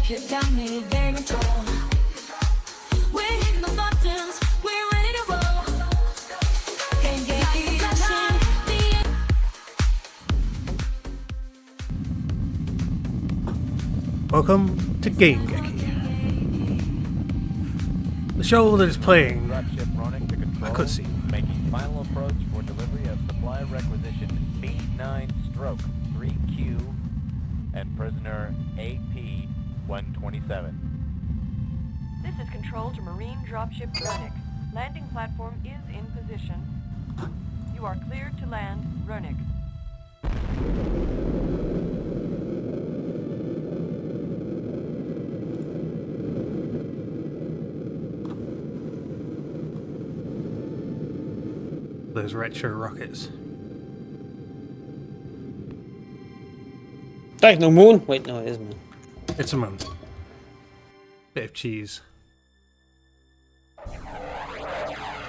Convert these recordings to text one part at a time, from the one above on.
You got me in control. We're hitting the buttons, we're ready to roll. Game-Geki flashing the Welcome to Game-Geki, the show that is playing a cutscene. Making final approach for delivery of supply requisition B9-3Q and prisoner AP-127. This is control to Marine Dropship Runic. Landing platform is in position. You are cleared to land Runic. Those retro rockets. There's no moon. Wait, no, it is moon. It's a moon. Bit of cheese.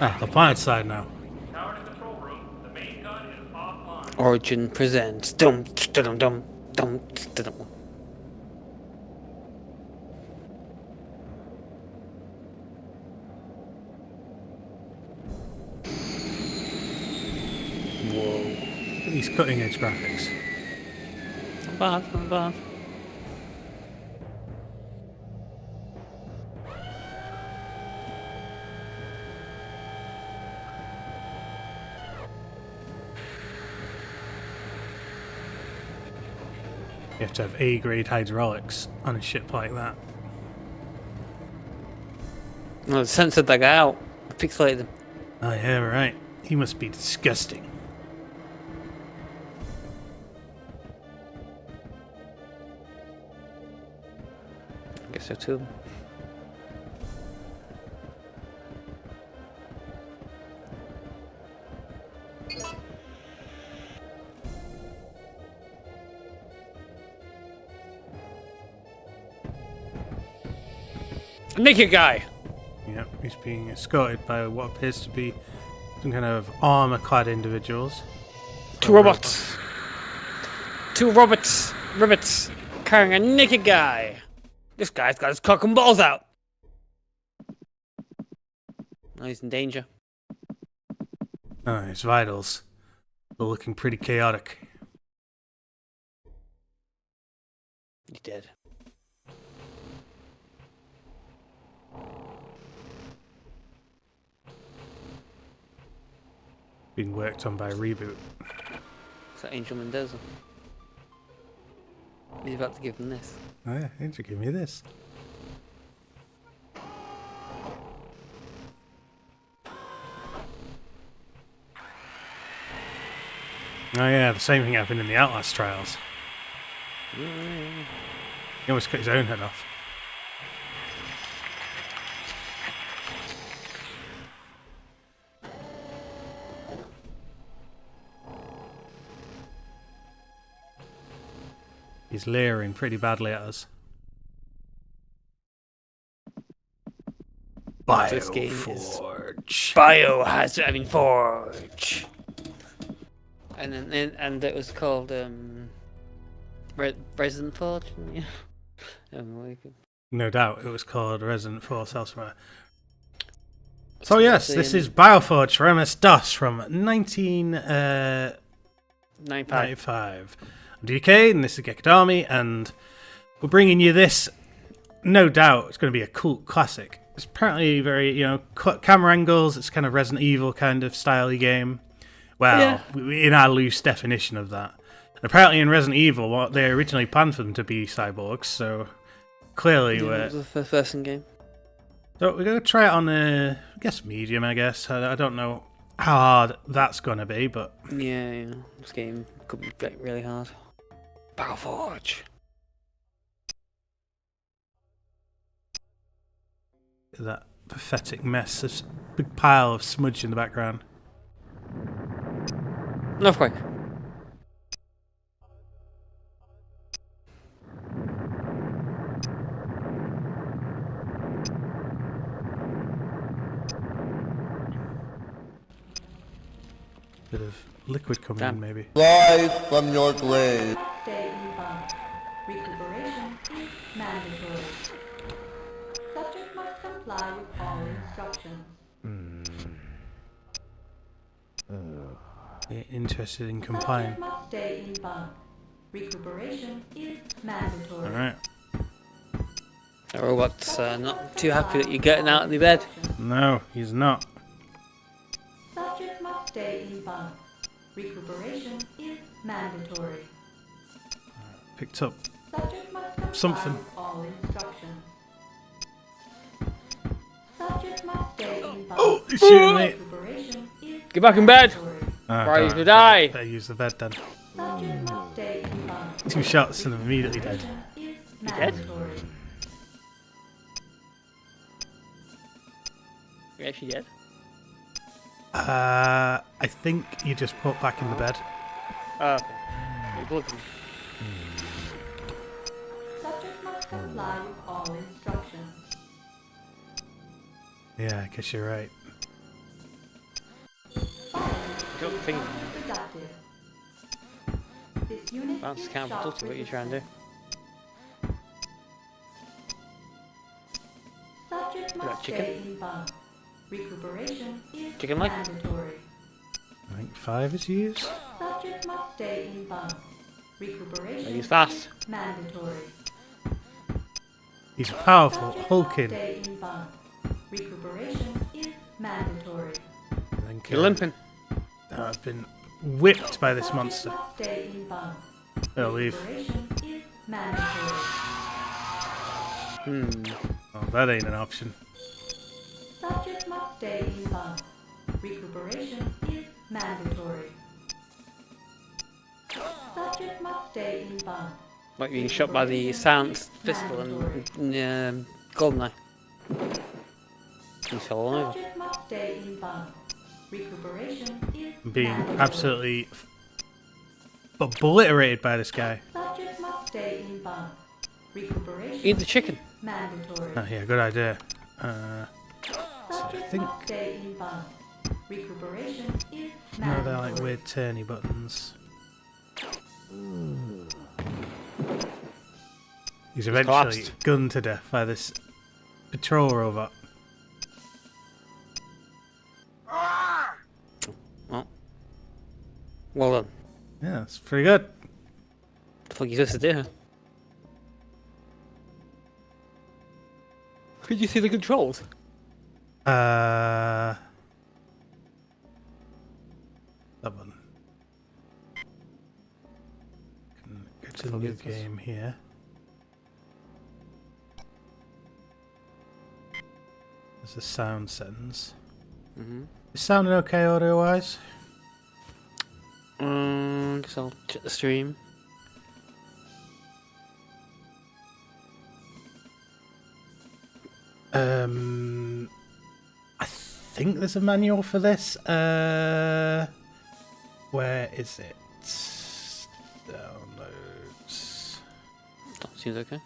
Ah, the planet side now. Tower to control room. The main gun is offline. Origin presents. Dum dum dum dum dum. Whoa. Look at these cutting edge graphics. Not bad, not bad. You have to have A-grade hydraulics on a ship like that. No, censored that guy out. Pixelated him. Oh yeah, right. He must be disgusting. I guess so too. Naked guy. Yep, he's being escorted by what appears to be some kind of armor-clad individuals. Two robots. Two robots. Ribbits. Carrying a naked guy. This guy's got his cock and balls out. Now he's in danger. Oh, his vitals. They're looking pretty chaotic. He's dead. Being worked on by Reboot. Is that Angel Mendoza? He's about to give him this. Oh yeah, Angel, give me this. Oh yeah, the same thing happened in the Outlast trials. He almost cut his own head off. He's leering pretty badly at us. This game is BioForge. Forge. And then and it was called Resident Forge. Yeah. No doubt, it was called Resident Force elsewhere. So yes, this is BioForge for MS-DOS from 1995. I'm DDK, and this is Geki DDK, and we're bringing you this. No doubt, it's going to be a cult classic. It's apparently very, camera angles. It's kind of Resident Evil kind of style game. Well, in our loose definition of that. And apparently, in Resident Evil, what they originally planned for them to be cyborgs. So clearly, we're. It was the first person game. So we're going to try it on, I guess, medium. I guess I don't know how hard that's going to be, but Yeah. This game could be really hard. BioForge. that pathetic mess, this big pile of smudge in the background. Not quite. Bit of liquid coming in, maybe. Rise from your grave. Recuperation is mandatory. Subject must comply with all instructions. Interested in complying. Subject must stay in bunk. Recuperation is mandatory. Alright. The robot's not too happy that you're getting out of the bed. No, he's not. Subject must stay in bunk. Recuperation is mandatory. Picked up Subject must comply something. with all instructions. Subject must stay in bunk. Oh, he's shooting me. Recuperation is Get back in bed! mandatory. Or you God, could die! Better use the bed then. Subject must stay in bunk. 2 shots and I'm immediately dead. Is dead? mandatory. You actually dead? I think you just put back in the bed. Oh, okay. You're blocking. Subject must comply with all instructions. Yeah, I guess you're right. Don't think. Productive. This unit That's is counterproductive what you're trying to do. Subject got must chicken? stay in bunk. Recuperation is Chicken leg? mandatory. I think 5 is used. Subject must stay in bunk. Recuperation He's fast. is mandatory. He's powerful, Subject hulking. must stay in bunk. Recuperation is mandatory. I think, You're limping. I've been whipped by this Subject monster. must stay in bunk. I'll leave. Recuperation is mandatory. Oh, that ain't an option. Subject must stay in bunk. Recuperation is mandatory. Subject must stay in bunk. Like being shot by the silenced pistol and Goldeneye. He's falling over. Subject must stay in bunk. Recuperation is Being mandatory. absolutely obliterated by this guy. Subject must stay in bunk. Recuperation Eat the chicken. is mandatory. Oh yeah, good idea. Subject think- must stay in bunk. Recuperation is No, mandatory. they're like weird turny buttons. He's eventually collapsed. gunned to death by this patrol robot. Well done. Yeah, that's pretty good. The fuck you supposed to do? Huh? Could you see the controls? That one. Can go to the new game here. There's the sound settings. Is sounding okay audio-wise? Guess I'll check the stream. I think there's a manual for this. Where is it? Downloads. That seems okay.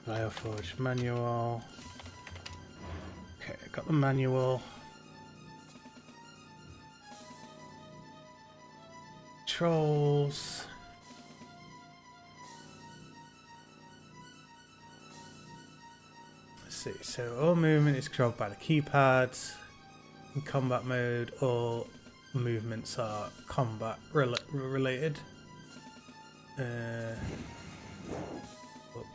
BioForge manual. Okay, I got the manual. Controls. Let's see. So all movement is controlled by the keypads. In combat mode, all movements are combat related. Look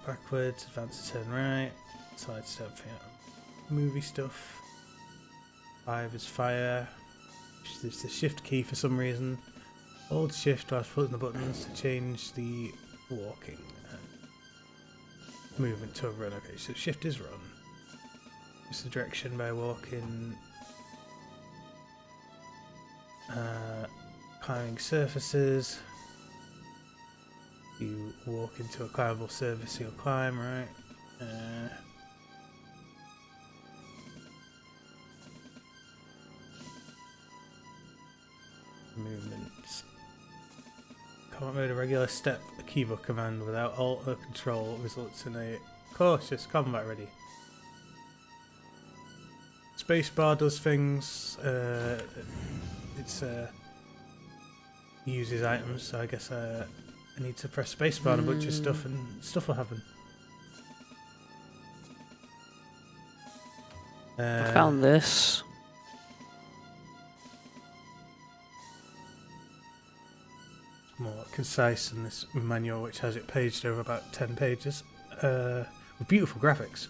backwards, advance to turn right, side step, movie stuff. 5 is fire. There's the shift key for some reason. Hold shift whilst pulling the buttons to change the walking movement to a run. Okay, so shift is run. It's the direction by walking. Climbing surfaces. You walk into a climbable surface, you'll climb, right? Movements. Combat mode, a regular step, a keyboard command without alt or control results in a cautious combat ready. Spacebar does things. It's uses items, so I guess I need to press spacebar on a bunch of stuff, and stuff will happen. I found this. More concise than this manual, which has it paged over about 10 pages, with beautiful graphics.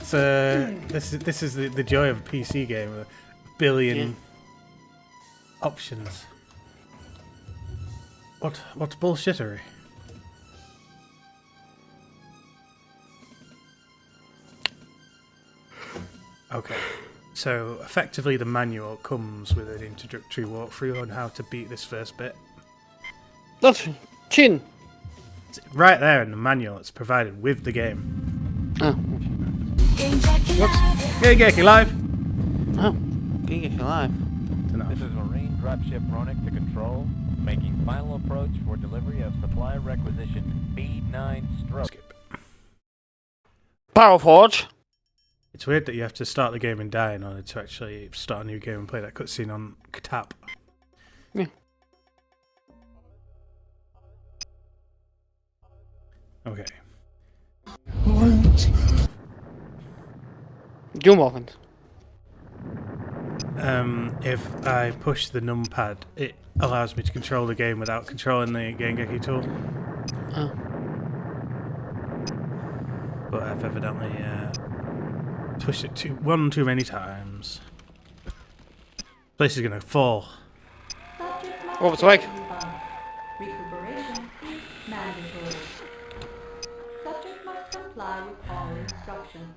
So this is the joy of a PC game, a billion options. What bullshittery. Okay, so effectively the manual comes with an introductory walkthrough on how to beat this first bit. That's chin. It's right there in the manual. It's provided with the game. Oh, Game-Geki live. Game-Geki live. oh, Game-Geki live. Dunno. This is Marine Dropship Ronick to control, making final approach for delivery of supply requisition B9 stroke. Skip. BioForge. It's weird that you have to start the game and die in order to actually start a new game and play that cutscene on tap. Yeah. Okay. Jump offense. If I push the numpad, it allows me to control the game without controlling the Game-Geki tool. Oh. But I've evidently pushed it one too many times. Place is gonna fall. Subject must Robert's stay awake. in bunk. Recuperation is mandatory. Subject must comply with all instructions.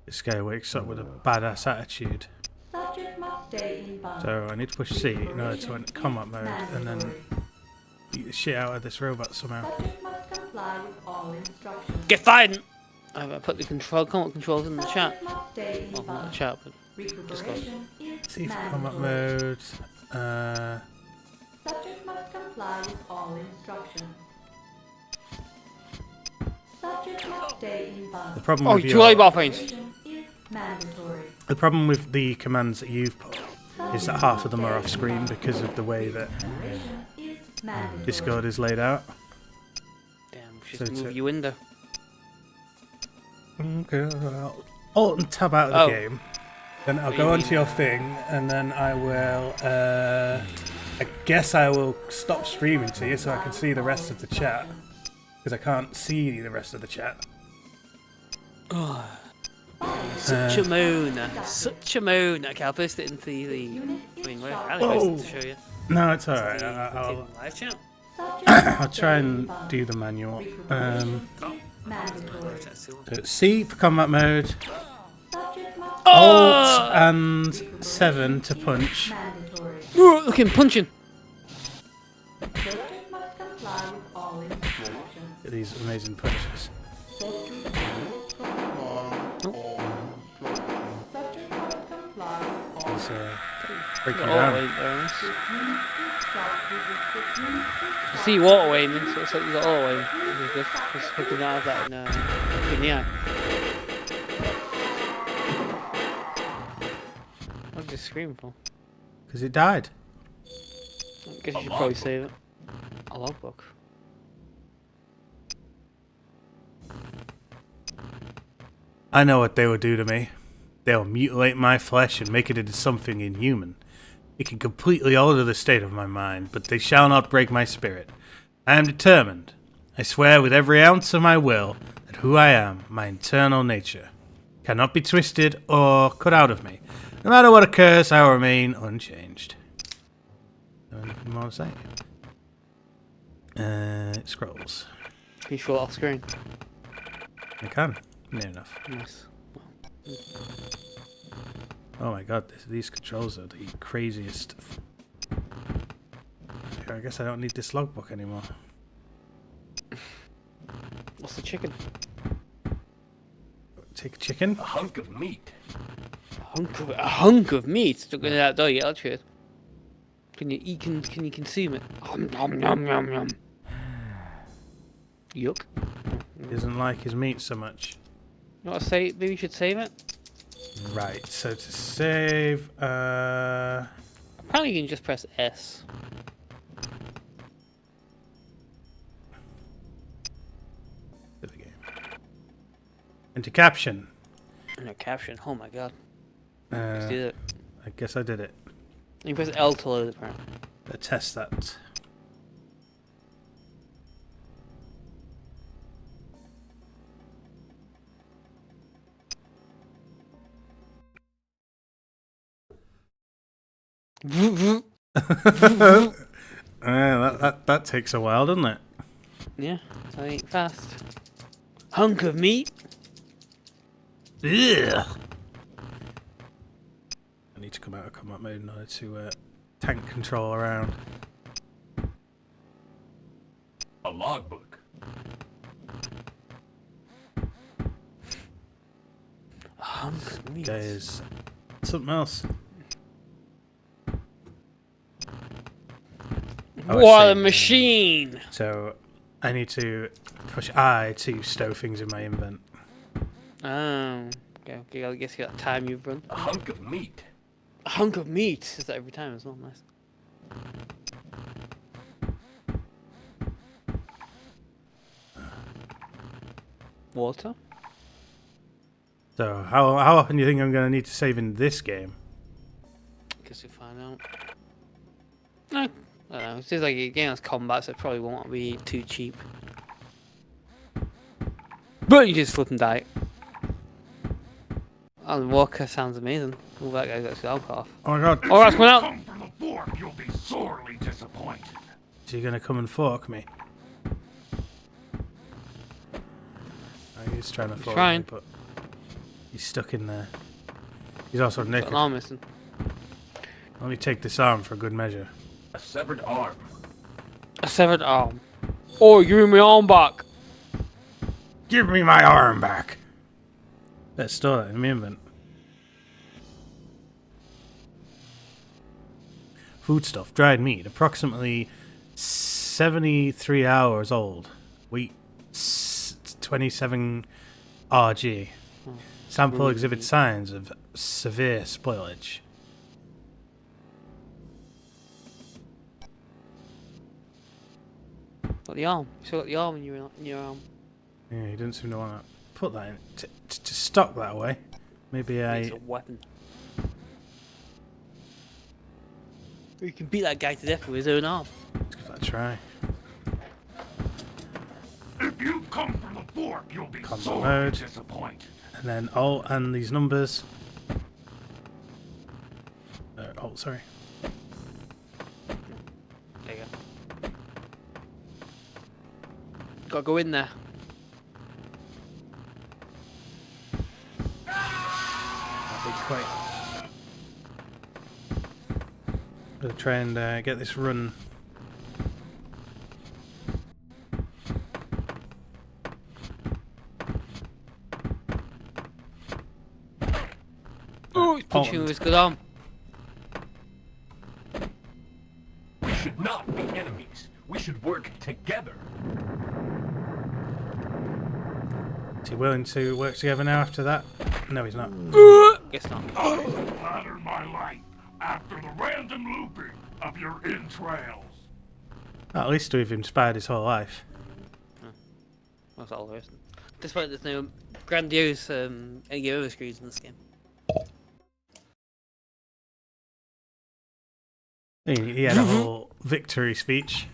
This guy wakes up with a badass attitude. Subject must stay in bunk. So I need to push C in order to enter combat mode and then Mandatory. beat the shit out of this robot somehow. Subject must comply with all instructions. Get fighting. I put the combat controls in the chat. Subject must stay in Well, not the bunk. chat, but Recuperation is C for combat mandatory. mode. Subject must comply with all instructions. Subject must stay in bunk. The problem oh, with too late, your, ball points. Recuperation is mandatory. the problem with the commands that you've put is that half of them are off screen because of the way that Recuperation is mandatory. Discord is laid out. Damn, we So should move it's you in there. Okay, I'll Alt and tab out of the Oh. game. Then I'll What do go you onto mean? your thing, and then I will. I guess I will stop streaming to you so I can see the rest of the chat, because I can't see the rest of the chat. Such a moon. Such a moon. Okay, I'll post it into the. I mean, where? I'll post it to show you. No, it's alright. The I'll live chat. I'll try and do the manual. Recuperation is mandatory. That's the one. So C for combat mode, Subject must Alt and 7 to punch. mandatory. Ooh, look at him punching. Subject must comply with all instructions. Get these amazing punches. Subject must comply with all He's breaking Oh, down. wait, there. instructions. See water aiming, so it's like you got auto aim. Which is good. Just fucking not have that in the eye. What did you scream for? Because it died. I guess you should probably save it. A logbook. I know what they will do to me. They'll mutilate my flesh and make it into something inhuman. It can completely alter the state of my mind, but they shall not break my spirit. I am determined. I swear with every ounce of my will that who I am, my internal nature, cannot be twisted or cut out of me. No matter what occurs, I will remain unchanged. Anything more to say? It scrolls. Can you show it off screen? I can. Near enough. Nice. Oh my god, these controls are the craziest. I guess I don't need this logbook anymore. What's the chicken? Take a chicken. A hunk of meat. A hunk of meat. Don't go to that door yet, I'll trade. Can you eat? Can you consume it? Nom nom nom nom. Yuck. He doesn't like his meat so much. You want to say? Maybe you should save it. Right. So to save, Apparently, you can just press S. to the game. Into caption. No caption. Oh my god. Uh, Let's do it. I guess I did it. You press L to load apparently. Let's test that. That takes a while, doesn't it? Yeah, I ain't fast. Hunk of meat. Ugh. I need to come out of combat mode in order to tank control around. A logbook. A hunk of meat. Guy is something else. Oh, I What a see. machine! So I need to push I to stow things in my invent. Oh, okay. I guess you got time you've run. A hunk of meat. A hunk of meat. Is that every time as well? Nice. Water. So how often do you think I'm going to need to save in this game? Guess we'll find out. No, I don't know. It seems like a game that's combat, so it probably won't be too cheap. But you just flip and die. Oh, the walker sounds amazing. Oh, that guy got his alcohol off. Oh my god, Oh, that's coming out! Come for the fork, you'll be sorely disappointed. so you're going to come and fork me? Oh, he's trying to fork trying. me, but he's stuck in there. He's also Got naked. an arm missing. Let me take this arm for good measure. A severed arm. A severed arm. Oh, give me my arm back! Give me my arm back! Let's store that in my invent. Foodstuff, dried meat, approximately 73 hours old. Wheat, 27 RG. Sample exhibits signs of severe spoilage. Got the arm. You still got the arm in your arm. Yeah, he didn't seem to want to put that in. To stock that way. Maybe It's a weapon. You can beat that guy to death with his own arm. Let's give that a try. If you come for the fork, you'll be Combat sorely mode. disappointed. And then alt and these numbers. Alt, sorry. There you go. Gotta go in there. That'd be quite. Gonna try and get this run. Oh, he's punching with his good arm. We should not be enemies. We should work together. Is he willing to work together now after that? No, he's not. Guess not. I will pattern my life after the random looping of your entrails. At least we've inspired his whole life. That's all there is. Despite there's no grandiose any over screens in this game. He had a whole victory speech.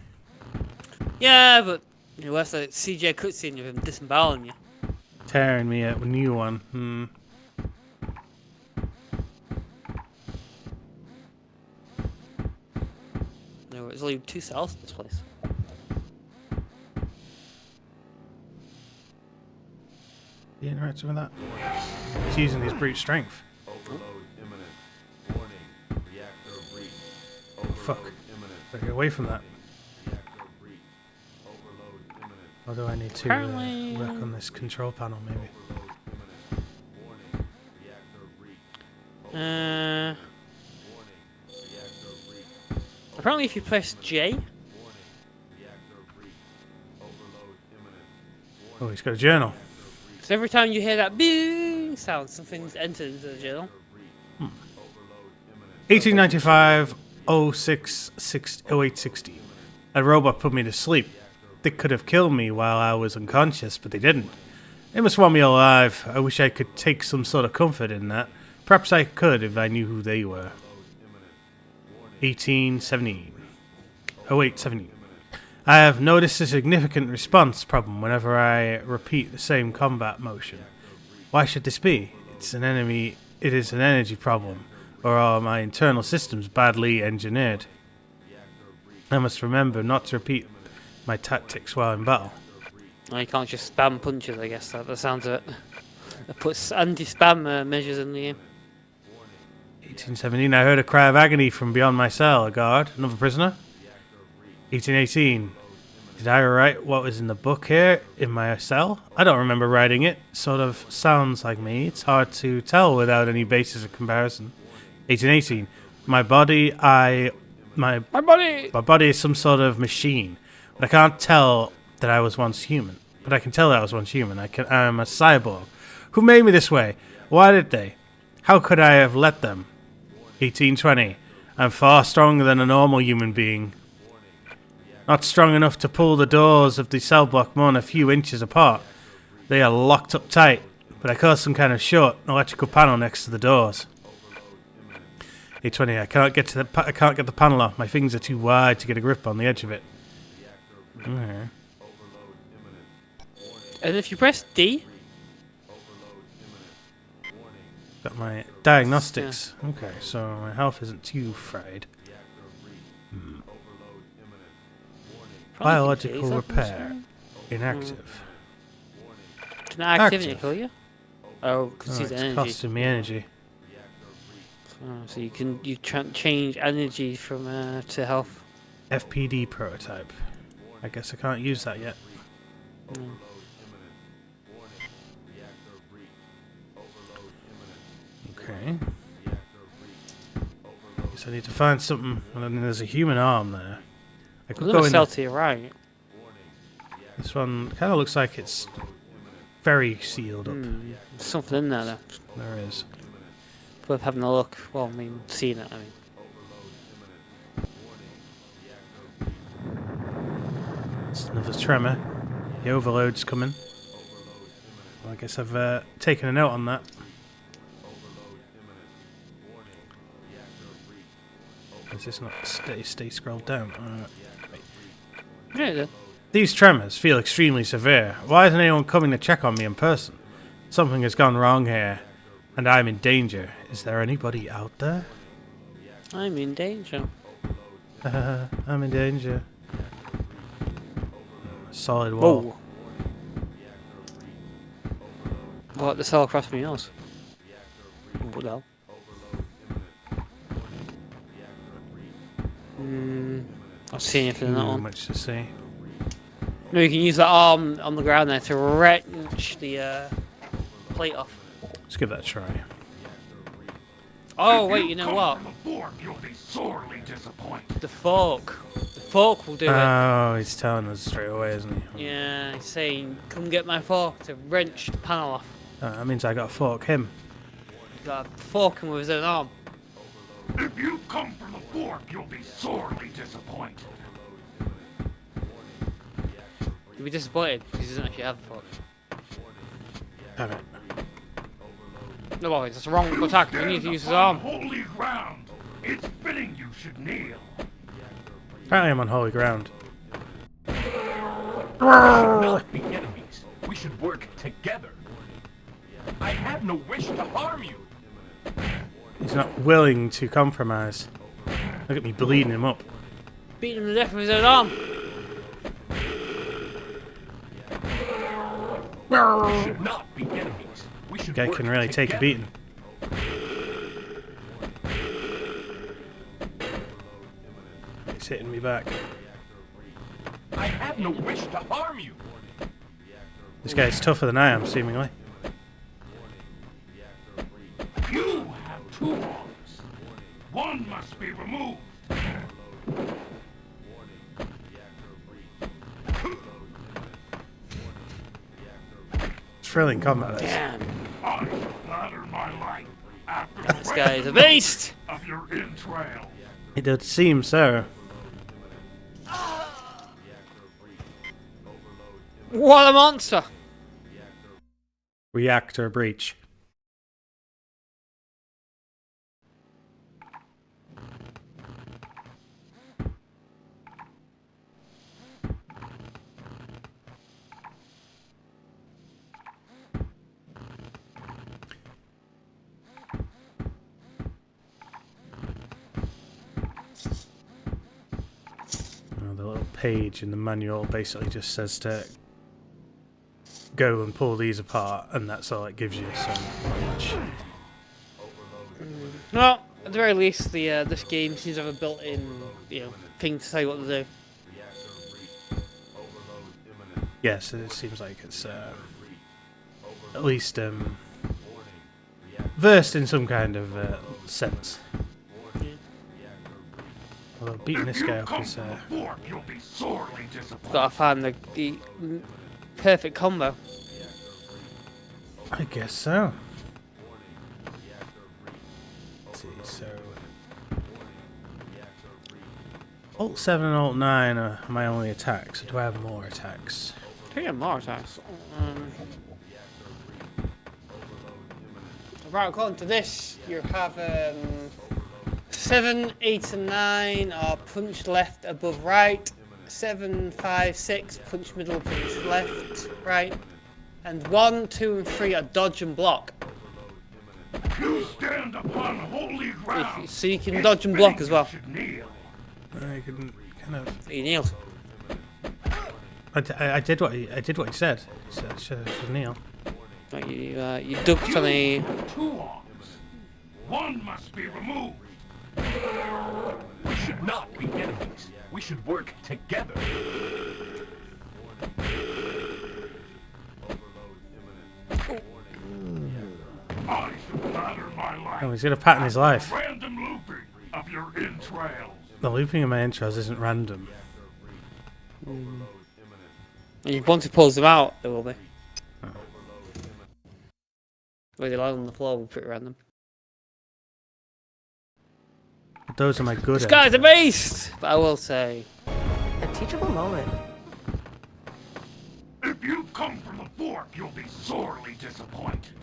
Yeah, but you know, that's a CJ cutscene of him disemboweling you. Tearing me a new one. No, there's only 2 cells in this place. He interacting with that? He's using his brute strength. Overload imminent. Warning. Reactor breach. Overload Fuck. imminent. Better get away from that. Reactor breach. Overload imminent. Or do I need to Apparently- work on this control panel, maybe? Overload imminent. Warning. Reactor breach. Uh, Warning. Reactor breach. Apparently, if you press J, Oh, he's got a journal. so every time you hear that bing sound, something's entered into the journal. 1895 0860. A robot put me to sleep. They could have killed me while I was unconscious, but they didn't. They must want me alive. I wish I could take some sort of comfort in that. Perhaps I could if I knew who they were. 1817. 0817. I have noticed a significant response problem whenever I repeat the same combat motion. Why should this be? It is an energy problem, or are my internal systems badly engineered? I must remember not to repeat my tactics while in battle. Oh, you can't just spam punches, I guess. That sounds of it. It puts anti-spam measures in the game. 1817. I heard a cry of agony from beyond my cell. A guard, another prisoner. 1818. Did I write what was in the book here in my cell? I don't remember writing it. Sort of sounds like me. It's hard to tell without any basis of comparison. 1818. My body is some sort of machine, but I can't tell that I was once human. But I can tell that I was once human. I am a cyborg. Who made me this way? Why did they? How could I have let them? 1820. I'm far stronger than a normal human being. Not strong enough to pull the doors of the cell block more than a few inches apart. They are locked up tight, but I caused some kind of short electrical panel next to the doors. 820. I can't get the panel off. My fingers are too wide to get a grip on the edge of it. Okay. And if you press D, Got my diagnostics. Okay, so my health isn't too fried. Biological repair. Inactive. can activity Active. kill you? Oh, because Oh, it's it's energy. costing me energy. Oh, so you can change energy from to health. FPD prototype. I guess I can't use that yet. Okay. Guess I need to find something. And then there's a human arm there. I could There's go a in. cell to your right. This one kind of looks like it's very sealed up. There's something in there, though. There is. Worth having a look. Well, I mean, seeing it, I mean. It's another tremor. The overload's coming. Well, I guess I've taken a note on that. Is this not stay scrolled down? Wait. Yeah, it did. These tremors feel extremely severe. Why isn't anyone coming to check on me in person? Something has gone wrong here, and I'm in danger. Is there anybody out there? I'm in danger. I'm in danger. Solid wall. Whoa. What, the cell across from yours? What the hell? I've seen anything in that Too one. much to see. No, you can use that arm on the ground there to wrench the plate off. Let's give that a try. Oh, If wait, you you know come what? from the fork, you'll be sorely disappointed. The fork. The fork will do it. Oh, he's telling us straight away, isn't he? Yeah, he's saying, come get my fork to wrench the panel off. That means I got to fork him. He's got a fork him with his own arm. If you come from the fork, you'll be sorely disappointed. He'll be disappointed because he doesn't actually have a fork. Damn it. No, well, that's the wrong attack. You need to use his arm. Holy ground. It's fitting you should kneel. Apparently I'm on holy ground. We should not be enemies. We should work together. I have no wish to harm you. He's not willing to compromise. Look at me bleeding him up. Beat him to death with his own arm. We should not be enemies. We should Guy work can really take a together. beating. He's hitting me back. I have no wish to harm you. This guy's tougher than I am, seemingly. You have two arms. One must be removed. Thrilling combat. This. Damn. I splatter my life after the This guy is a beast. of your entrails. It does seem so. What a monster. Reactor breach. The little page in the manual basically just says to go and pull these apart, and that's all it gives you. So much. Well, at the very least, the this game seems to have a built-in, thing to tell you what to do. Yes, it seems like it's at least versed in some kind of sense. Although beating this guy up is You'll be sorely disappointed. Gotta find the perfect combo. I guess so. Let's see, so Alt 7 and Alt 9 are my only attacks. Do I have more attacks? I think I have more attacks. Right, according to this, you have 7, 8, and 9 are punch left above right. 7, 5, 6 punch middle, punch left, right. And 1, 2, and 3 are dodge and block. You stand upon holy ground. So you can dodge and block as well. I can kind of. You kneeled. I did what he said. He said should kneel. Like you ducked on a. Two arms. One must be removed. We should not be enemies. We should work together. I should pattern my life. Oh, he's gonna pattern his life. Random looping of your entrails. The looping of my intros isn't random. And if once he pulls them out, there will be. Where they lie on the floor will be pretty random. But those are my good. This guy's a beast! But I will say. A teachable moment. If you come from the fork, you'll be sorely disappointed.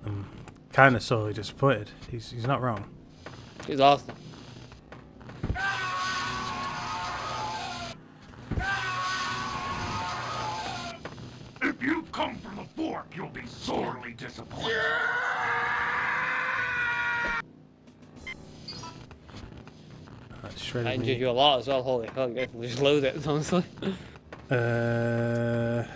I'm kind of sorely disappointed. He's not wrong. He's awesome. If you come from the fork, you'll be sorely disappointed. That I shredded enjoyed me. you a lot as well. Holy hell, you can just load it, honestly. How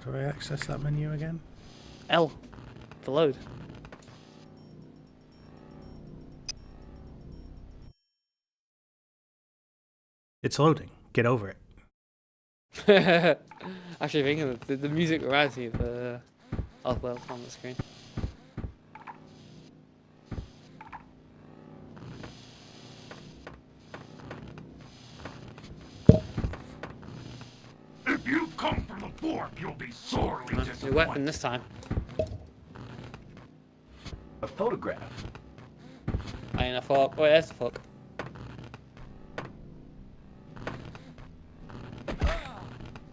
do I access that menu again? L. To load. It's loading. Get over it. Actually, thinking of the music reminds me of well on the screen. If you come from the fork, you'll be sorely New disappointed. weapon this time. A photograph. I ain't a fork. Oh, there's the fork.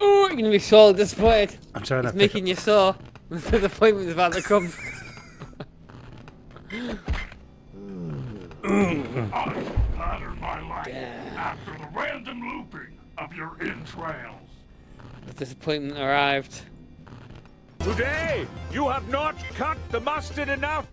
Oh, you're gonna be so disappointed. I'm trying to It's pick making you sore. The disappointment is about to come. I pattern my life after the random looping of your entrails. The disappointment arrived. Today, you have not cut the mustard enough.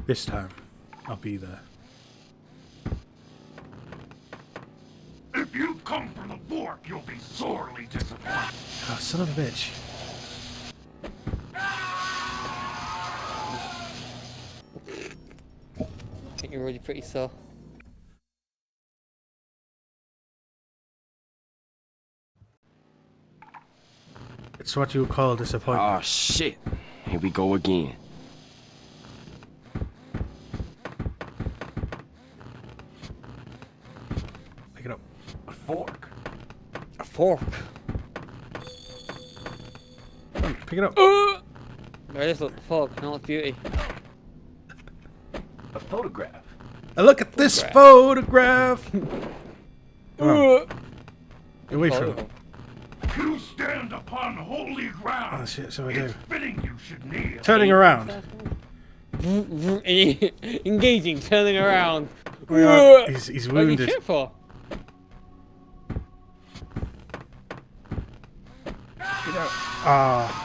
This time, I'll be there. If you come from the fork, you'll be sorely disappointed. Oh, son of a bitch. I think you're already pretty sore. It's what you call disappointment. Oh shit. Here we go again. Pick it up. A fork. A fork. Pick it up. There it is, look, the fork, not the beauty. A photograph. And look at this photograph. Come on. Get away from it. You stand upon holy ground. Oh shit, so I do. It's fitting you should kneel. Turning around. Engaging, turning around. He's What are you wounded. shit for? Ah.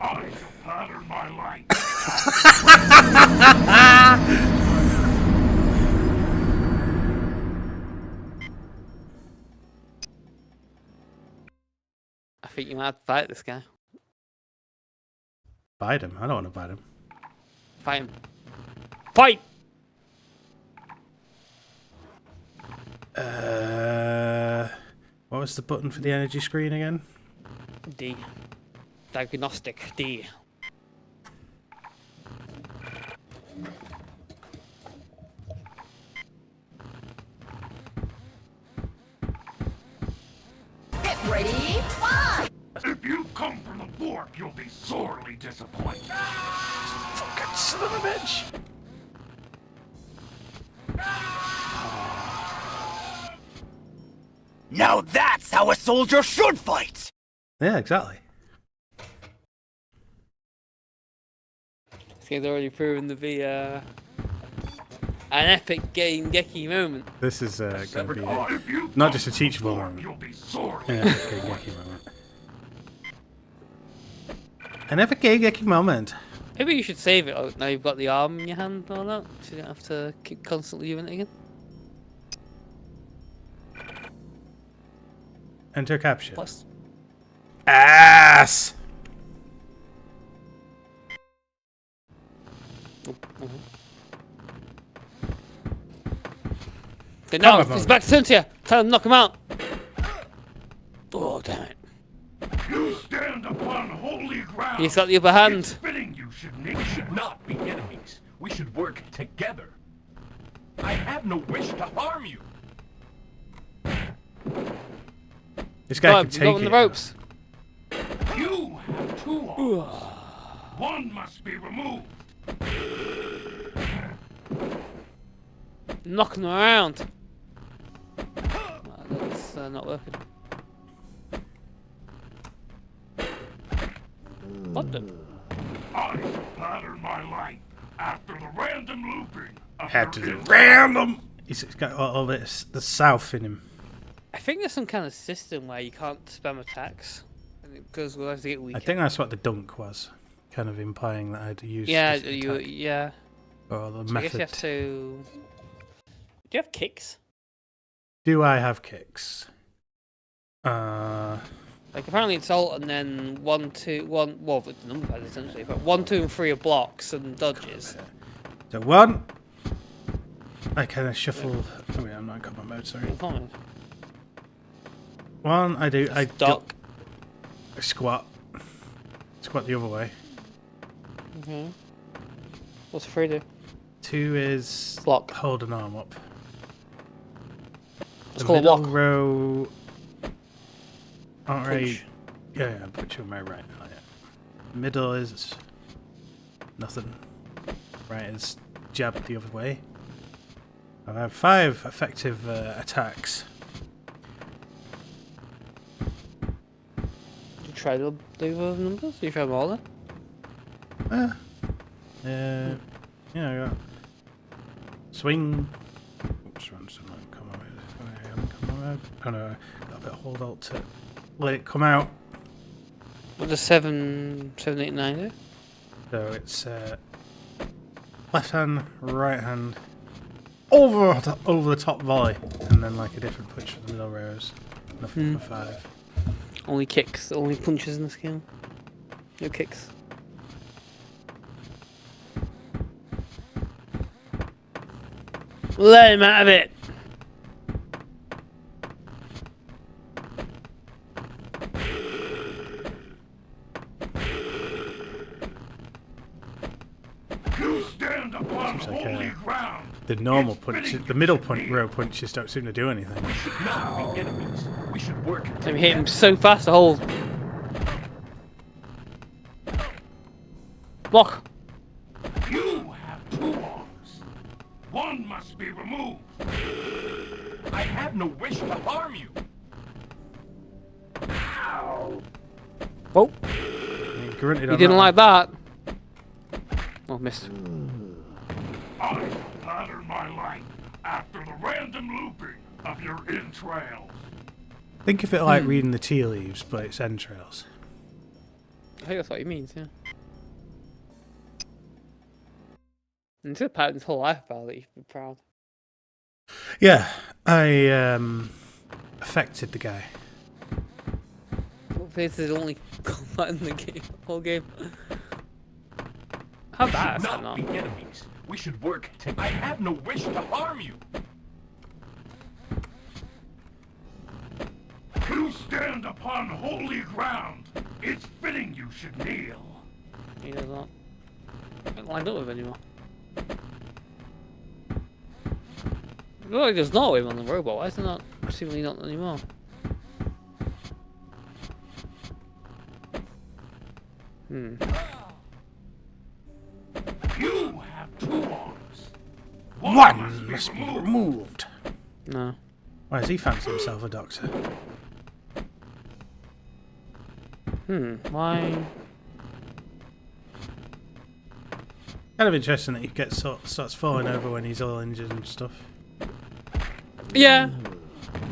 I shall pattern my light. I think you might have to fight this guy. Bite him. I don't want to bite him. Fight him. Fight! What was the button for the energy screen again? D. Diagnostic D. Get ready, fly! If you come from the fork, you'll be sorely disappointed. Fucking son of a bitch. Now that's how a soldier should fight! Yeah, exactly. This game's already proven to be an epic Game-Geki moment. This is going to be If you not just a teachable moment. you'll be sorely. An epic Game-Geki moment. An epic Game-Geki moment. Maybe you should save it. Now you've got the arm in your hand and all that, so you don't have to keep constantly doing it again. Enter caption. Plus, Ass! no, Come he's on. back to Cynthia. Tell him to knock him out. Oh, damn it. You stand upon holy ground. He's got the upper hand. It's fitting you should kneel. We should not be enemies. We should work together. I have no wish to harm you. This guy Go can on, take you got on it. the ropes. You have two arms. One must be removed. Knocking him around. That's not working. What the? I shall pattern my light after the random looping. of Had to your do inner- random. He's got all this the south in him. I think there's some kind of system where you can't spam attacks. Because we'll have to get weaker. I think that's what the dunk was, kind of implying that I'd use. Yeah, this you, attack, yeah. or the So I guess method. you have to... Do you have kicks? Do I have kicks? Uh, Like apparently it's alt and then 1, 2, 1. Well, the number pad essentially, but 1, 2, and 3 are blocks and dodges. so one. I kind of shuffle. Oh yeah, I'm not in combat mode. Sorry. Come on. One, I do. I Duck. I squat. Squat the other way. What's 3 do? 2 is Block. hold an arm up. Let's The call it middle block. row. Aren't really. Punch. Yeah, put you on my right. Oh, yeah. Middle is nothing. Right is jab the other way. I have 5 effective attacks. Did you try to do those numbers? Did you try them all then? Yeah, I got swing. Oops, run some come on mode. Oh no, got a bit of hold alt to let it come out. What does 7, 8, 9 do? So it's left hand, right hand, over the top volley, and then like a different punch for the middle rows. Nothing for 5. Only kicks, only punches in this game. No kicks. Let him out of it! You stand upon Seems like, holy ground. The normal punches, the middle row punches don't seem to do anything. We should not be enemies. We should work I'm together. hitting him so fast, the whole block. You have 2 arms. One must be removed. I have no wish to harm you. Whoa. He grunted You on didn't that like that. Oh, missed. I shall pattern my life after the random looping of your entrails. one. Think of it like reading the tea leaves, but it's entrails. I think that's what he means, yeah. And to pattern his whole life about it, you should be proud. Yeah, I affected the guy. This is the only combat in the game, whole game. How We bad is should that not not? be enemies. We should work together. I have no wish to harm you. You stand upon holy ground. It's fitting you should kneel. He does not. Not lined up with anymore. Well, he does not with him on the robot. Why is it not seemingly not anymore? Hmm. You have 2 arms. One must be removed. No. Why does he fancy himself a doctor? Why? Kind of interesting that he gets starts falling over when he's all injured and stuff. Yeah.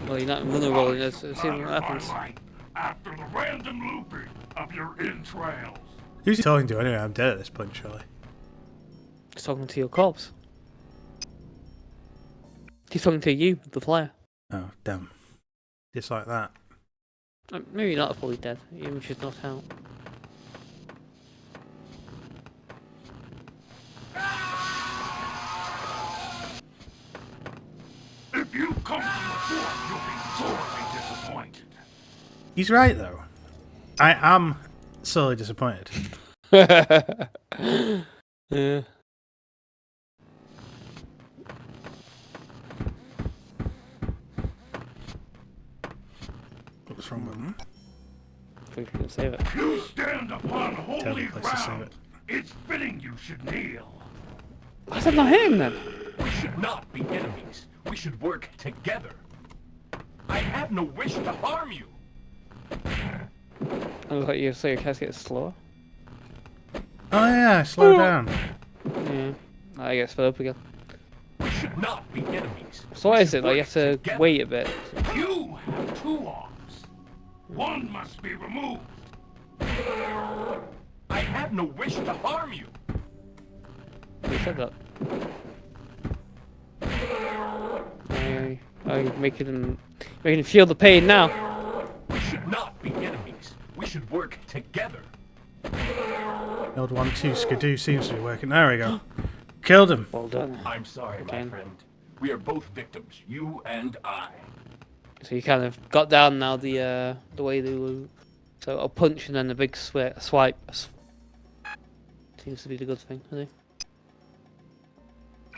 Well, you're not vulnerable. Let's see what Pattern my happens. life after the random looping of your entrails. Who's he talking to anyway? I'm dead at this point, surely. He's talking to your corpse. He's talking to you, the player. Oh, damn. Just like that. Maybe not fully dead. You should not out. If you come to reform, you'll be sorely disappointed. He's right, though. I am sorely disappointed. Yeah. What's wrong with him? I think we can save it. You stand upon holy Terrible place to save ground. it. It's fitting you should kneel. Why is that not him then? We should not be enemies. We should work together. I have no wish to harm you. I look like you say your cast gets slower. Oh yeah, slow down. Yeah. I get sped up again. We should not be enemies. So what We is should it? Like you work have to together. wait a bit. You have 2 arms. One must be removed. I have no wish to harm you. You said that. I making him feel the pain now. We should not be enemies. We should work together. The old 1-2 skidoo seems to be working. There we go. Killed him. Well done. I'm sorry, my Okay. friend. We are both victims, you and I. So you kind of got down now the way they were. So a punch and then a big swipe. Seems to be the good thing, I think.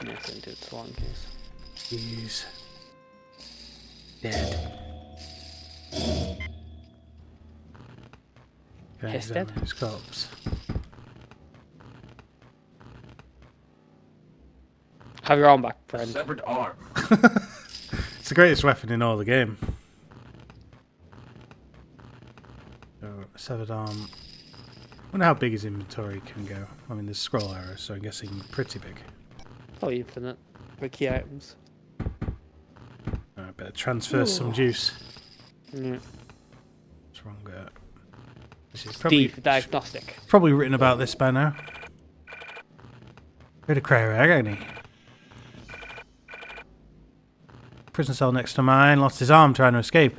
Yeah, so do it so in case. He's dead. Okay, He's he's dead? on his corpse. Have your arm back, A friend. severed arm. It's the greatest weapon in all the game. So, severed arm. Wonder how big his inventory can go. I mean, there's scroll arrows, so I'm guessing pretty big. Probably infinite for key items. Alright, better transfer some juice. Yeah. What's wrong with that? This is D for diagnostic. probably written about this by now. Bit of cray agony. Prison cell next to mine, lost his arm trying to escape.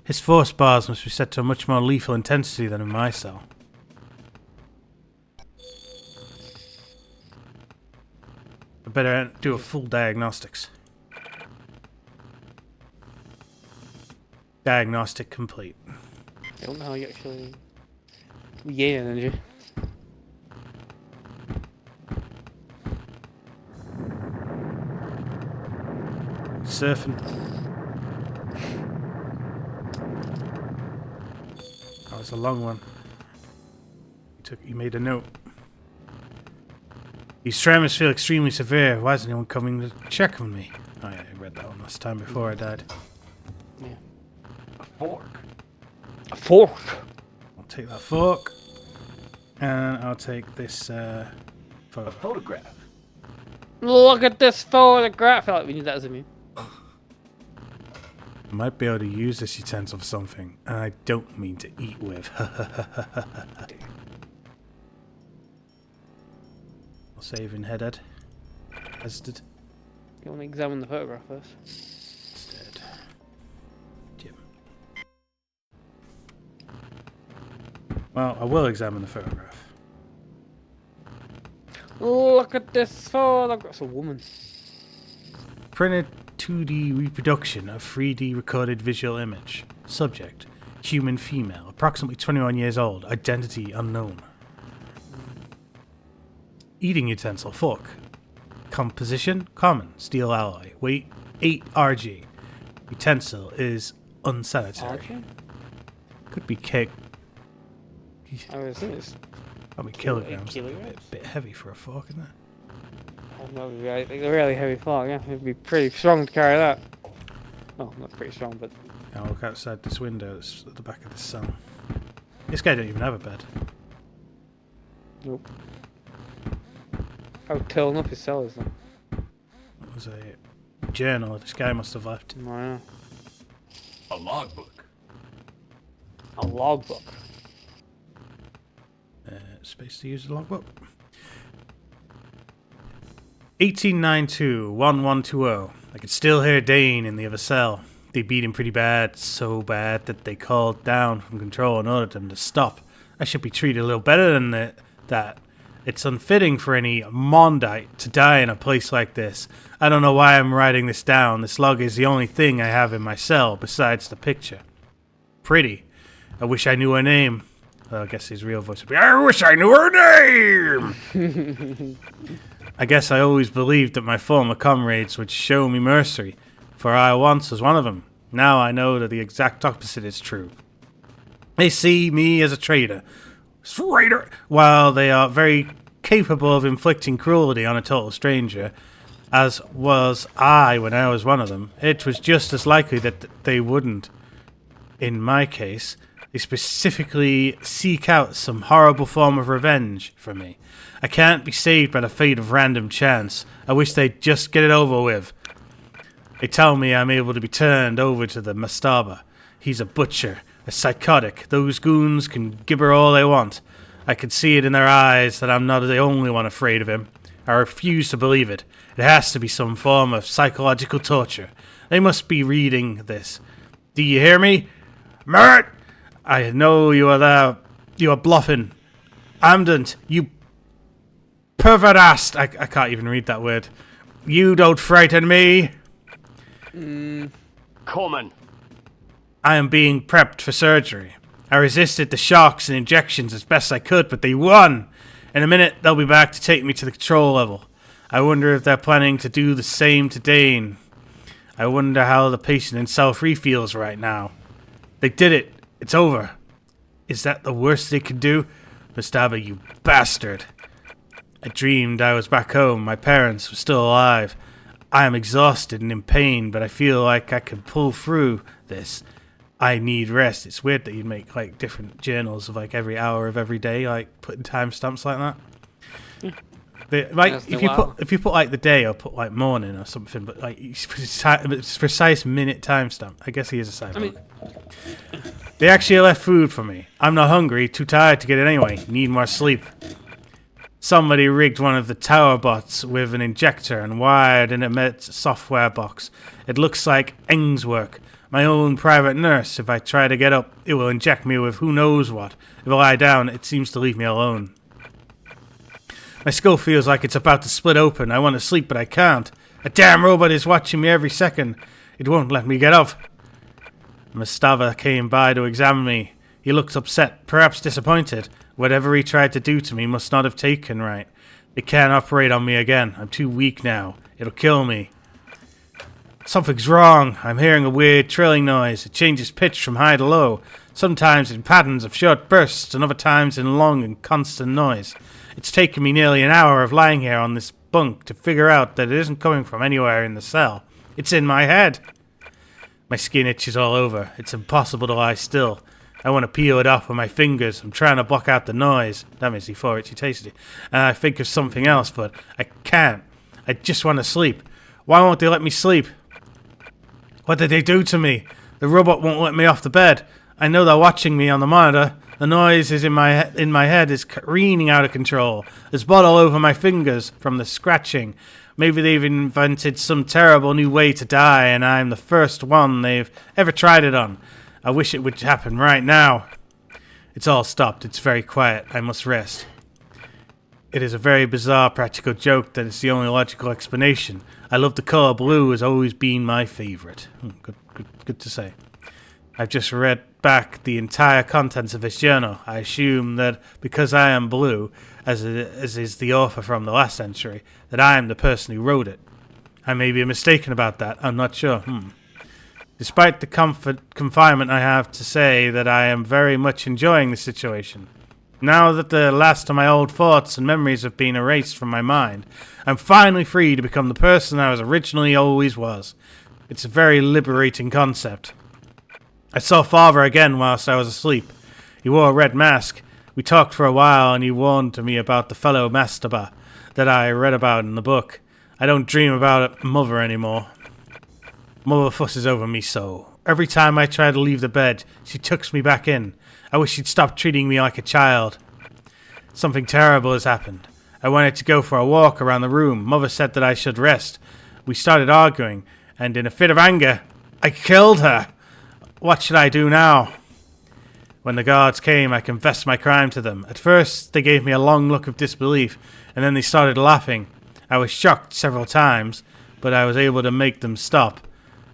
His force bars must be set to a much more lethal intensity than in my cell. I better do a full diagnostics. Diagnostic complete. I don't know how you actually regain energy. surfing. That was a long one. You made a note. These tremors feel extremely severe. Why isn't anyone coming to check on me? Oh yeah, I read that one last time before I died. Yeah. A fork. A fork. I'll take that fork. And I'll take this A photo. photograph. Look at this photograph. I feel like we need that as a meme. I might be able to use this utensil for something, and I don't mean to eat with. I'll save in headed. As did. You want to examine the photograph first? Instead. Jim. Well, I will examine the photograph. Look at this photograph. It's a woman. Printed 2D reproduction of 3D recorded visual image. Subject: human female, approximately 21 years old, identity unknown. Eating utensil: fork. Composition: common, steel alloy. Weight: 8 RG. Utensil is unsanitary. RG? Could be cake. I was saying it's Probably kilograms. kilograms. A bit heavy for a fork, isn't it? A really heavy fork, yeah. It'd be pretty strong to carry that. Oh, not pretty strong, but... I'll look outside this window that's at the back of the cell. This guy don't even have a bed. Nope. How tilling up his cell is, though. It was a journal this guy must have left. Oh, yeah. A logbook. A logbook. Space to use the logbook. 1892-1120. I could still hear Dane in the other cell. They beat him pretty bad, so bad that they called down from control and ordered him to stop. I should be treated a little better than that. It's unfitting for any Mondite to die in a place like this. I don't know why I'm writing this down. This log is the only thing I have in my cell besides the picture. Pretty. I wish I knew her name. Well, I guess his real voice would be, I wish I knew her name! I guess I always believed that my former comrades would show me mercy, for I once was one of them. Now I know that the exact opposite is true. They see me as a traitor, while they are very capable of inflicting cruelty on a total stranger, as was I when I was one of them. It was just as likely that they wouldn't. In my case, they specifically seek out some horrible form of revenge for me. I can't be saved by the fate of random chance. I wish they'd just get it over with. They tell me I'm able to be turned over to the Mastaba. He's a butcher, a psychotic. Those goons can gibber all they want. I can see it in their eyes that I'm not the only one afraid of him. I refuse to believe it. It has to be some form of psychological torture. They must be reading this. Do you hear me? Mert! I know you are there. You are bluffing. Amdant, you perverast. I can't even read that word. You don't frighten me. Common. I am being prepped for surgery. I resisted the shocks and injections as best I could, but they won. In a minute, they'll be back to take me to the control level. I wonder if they're planning to do the same to Dane. I wonder how the patient in cell 3 feels right now. They did it. It's over. Is that the worst they could do? Mastaba, you bastard. I dreamed I was back home. My parents were still alive. I am exhausted and in pain, but I feel like I can pull through this. I need rest. It's weird that you'd make like different journals of like every hour of every day, like putting timestamps like that. If you put like the day or put like morning or something, but like it's precise minute timestamp. I guess he is a cyborg. They actually left food for me. I'm not hungry, too tired to get it anyway. Need more sleep. Somebody rigged one of the tower bots with an injector and wired in a med software box. It looks like Eng's work. My own private nurse. If I try to get up, it will inject me with who knows what. If I lie down, it seems to leave me alone. My skull feels like it's about to split open. I want to sleep, but I can't. A damn robot is watching me every second. It won't let me get up. Mastava came by to examine me. He looked upset, perhaps disappointed. Whatever he tried to do to me must not have taken right. They can't operate on me again. I'm too weak now. It'll kill me. Something's wrong. I'm hearing a weird trilling noise. It changes pitch from high to low, sometimes in patterns of short bursts and other times in long and constant noise. It's taken me nearly an hour of lying here on this bunk to figure out that it isn't coming from anywhere in the cell. It's in my head. My skin itches all over. It's impossible to lie still. I want to peel it off with my fingers. I'm trying to block out the noise. Damn, it's before itchy tasty. And I think of something else, but I can't. I just want to sleep. Why won't they let me sleep? What did they do to me? The robot won't let me off the bed. I know they're watching me on the monitor. The noise is in my head is careening out of control. There's blood all over my fingers from the scratching. Maybe they've invented some terrible new way to die, and I'm the first one they've ever tried it on. I wish it would happen right now. It's all stopped. It's very quiet. I must rest. It is a very bizarre practical joke that it's the only logical explanation. I love the color blue, has always been my favorite. Good to say. I've just read back the entire contents of this journal. I assume that because I am blue, as is the author from the last entry, that I am the person who wrote it. I may be mistaken about that. I'm not sure. Despite the confinement, I have to say that I am very much enjoying the situation. Now that the last of my old thoughts and memories have been erased from my mind, I'm finally free to become the person I was originally always was. It's a very liberating concept. I saw Father again whilst I was asleep. He wore a red mask. We talked for a while and he warned to me about the fellow mastaba that I read about in the book. I don't dream about Mother anymore. Mother fusses over me so. Every time I try to leave the bed, she tucks me back in. I wish she'd stop treating me like a child. Something terrible has happened. I wanted to go for a walk around the room. Mother said that I should rest. We started arguing, and in a fit of anger, I killed her. What should I do now? When the guards came, I confessed my crime to them. At first, they gave me a long look of disbelief, and then they started laughing. I was shocked several times, but I was able to make them stop.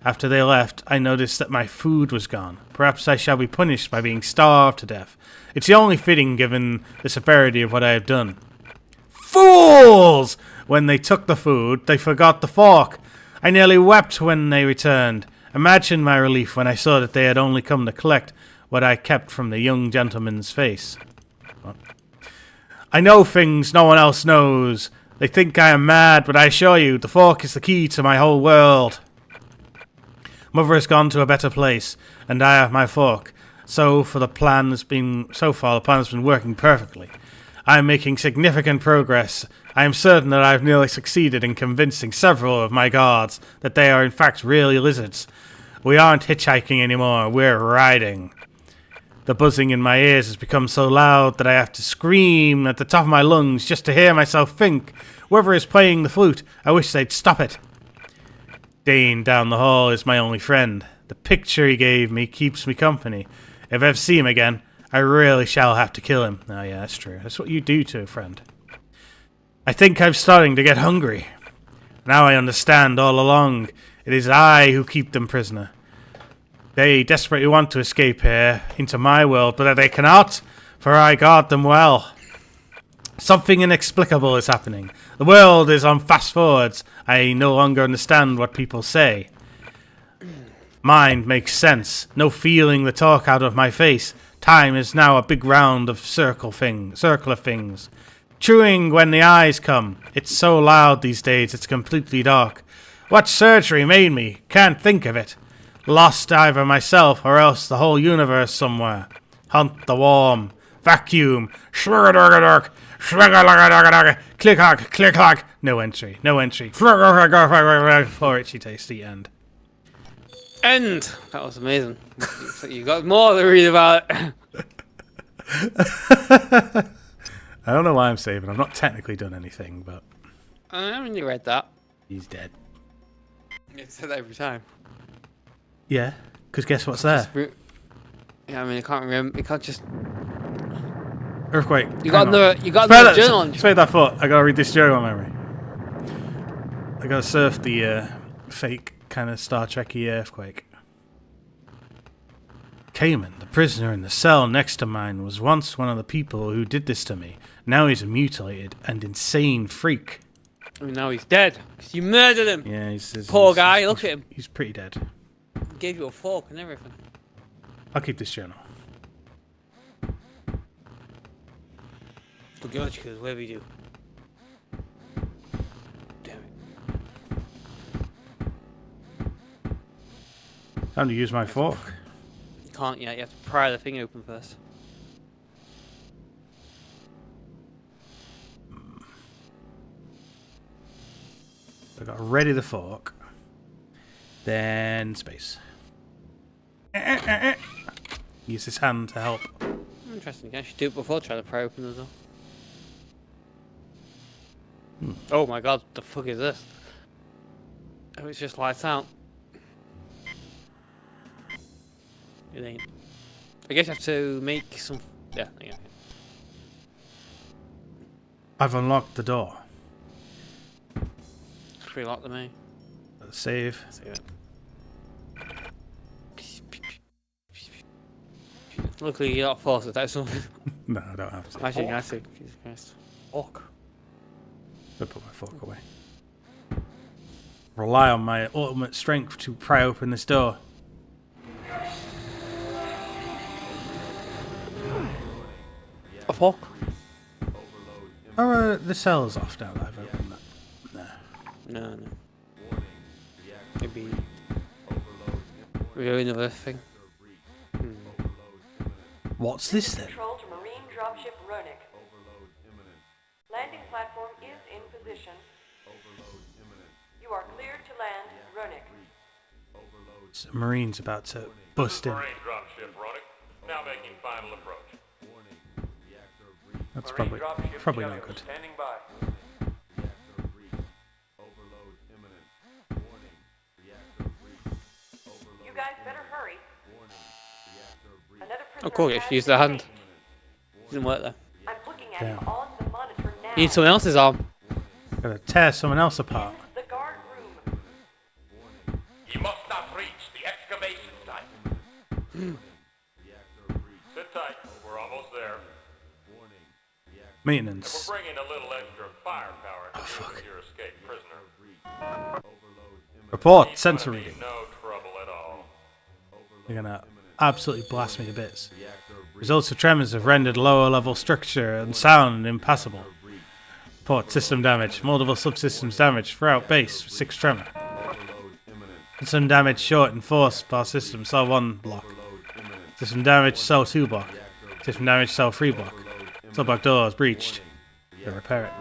After they left, I noticed that my food was gone. Perhaps I shall be punished by being starved to death. It's the only fitting given the severity of what I have done. Fools! When they took the food, they forgot the fork. I nearly wept when they returned. Imagine my relief when I saw that they had only come to collect what I kept from the young gentleman's face. What? I know things no one else knows. They think I am mad, but I assure you, the fork is the key to my whole world. Mother has gone to a better place, and I have my fork. So far, the plan has been working perfectly. I am making significant progress. I am certain that I have nearly succeeded in convincing several of my guards that they are in fact really lizards. We aren't hitchhiking anymore, we're riding. The buzzing in my ears has become so loud that I have to scream at the top of my lungs just to hear myself think. Whoever is playing the flute, I wish they'd stop it. Dane down the hall is my only friend. The picture he gave me keeps me company. If I ever see him again, I really shall have to kill him. Oh yeah, that's true. That's what you do to a friend. I think I'm starting to get hungry. Now I understand all along. It is I who keep them prisoner. They desperately want to escape here, into my world, but they cannot, for I guard them well. Something inexplicable is happening. The world is on fast forwards. I no longer understand what people say. Mind makes sense. No feeling the talk out of my face. Time is now a big round of circle of things. Chewing when the eyes come. It's so loud these days, it's completely dark. What surgery made me? Can't think of it. Lost either myself or else the whole universe somewhere. Hunt the worm. Vacuum. Shrugadurgadurg. Click-clack, click-clack. No entry. For itchy tasty end. End! That was amazing. You got more to read about it. I don't know why I'm saving. I've not technically done anything, but... I haven't you read that. He's dead. You say that every time. Yeah, because guess what's there? Yeah, I mean, I can't remember. You can't just... Earthquake. You got another journal. Spare that thought. I gotta read this journal memory. I gotta surf the fake kind of Star Trek-y earthquake. Cayman, the prisoner in the cell next to mine, was once one of the people who did this to me. Now he's a mutilated and insane freak. I mean, now he's dead. 'Cause you murdered him. Yeah, Poor guy, look at him. He's pretty dead. Gave you a fork and everything. I'll keep this journal. Good God, because whatever you do. Damn it. Time to use my fork. You can't yet, you have to pry the thing open first. I got ready the fork. Then space. Use his hand to help. Interesting, you can actually do it before trying to pry open the door. Oh my God, what the fuck is this? Oh, it's just lights out. It ain't. I guess you have to make some. Yeah, yeah. I've unlocked the door. It's pretty locked to me. Save. Save it. Luckily, you're not forced to type something. No, I don't have to. Actually, I see. Jesus Christ. Fork. I'll put my fork away. Rely on my ultimate strength to pry open this door. A fork? Oh, the cell's off now that I've opened that. No. No, no. Maybe. We're another thing. What's this then? Control to Marine Dropship Runic. Landing platform is in position. You are cleared to land Runic. A Marine's about to bust in. Marine dropship Runic. Now making final approach. That's Marine probably dropship not Geki good. Standing by. You guys better hurry. Another Oh, prisoner cool, you has should use the been hand. taken. Didn't work there. I'm looking at Damn. him on the monitor now. You need someone else's arm. Gotta tear someone else apart. The guard room. You must not reach the excavation site. Sit tight. We're almost there. Maintenance. We're bringing a little extra firepower to deal with your escaped prisoner. Report. He's Sensor gonna be reading. no trouble at all. They're gonna absolutely blast me to bits. Results of tremors have rendered lower level structure and sound impassable. Report system damage. Multiple subsystems damaged throughout base. 6 tremor. Some damage short in force bar system. Cell 1 block. System damage cell 2 block. System damage cell 3 block. Cell block doors breached. They repair it.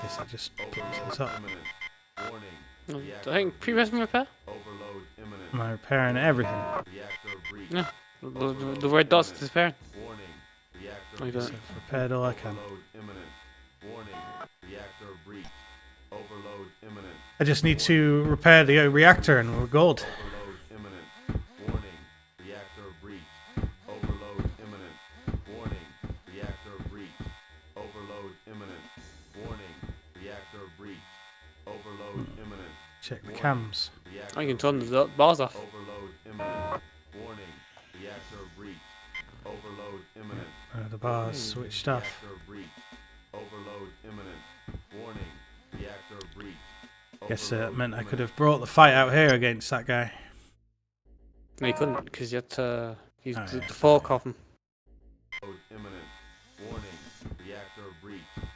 Guess I just put this up. I think previous repair? Am I repairing everything? No. The red dots disappearing. Oh, you got it. I've repaired all I can. I just need to repair the reactor and we're gold. Check the cams. Oh, you can turn the bars off. The bars switched off. Guess that meant I could have brought the fight out here against that guy. No, you couldn't, because you had to use Oh, the yeah. fork off him.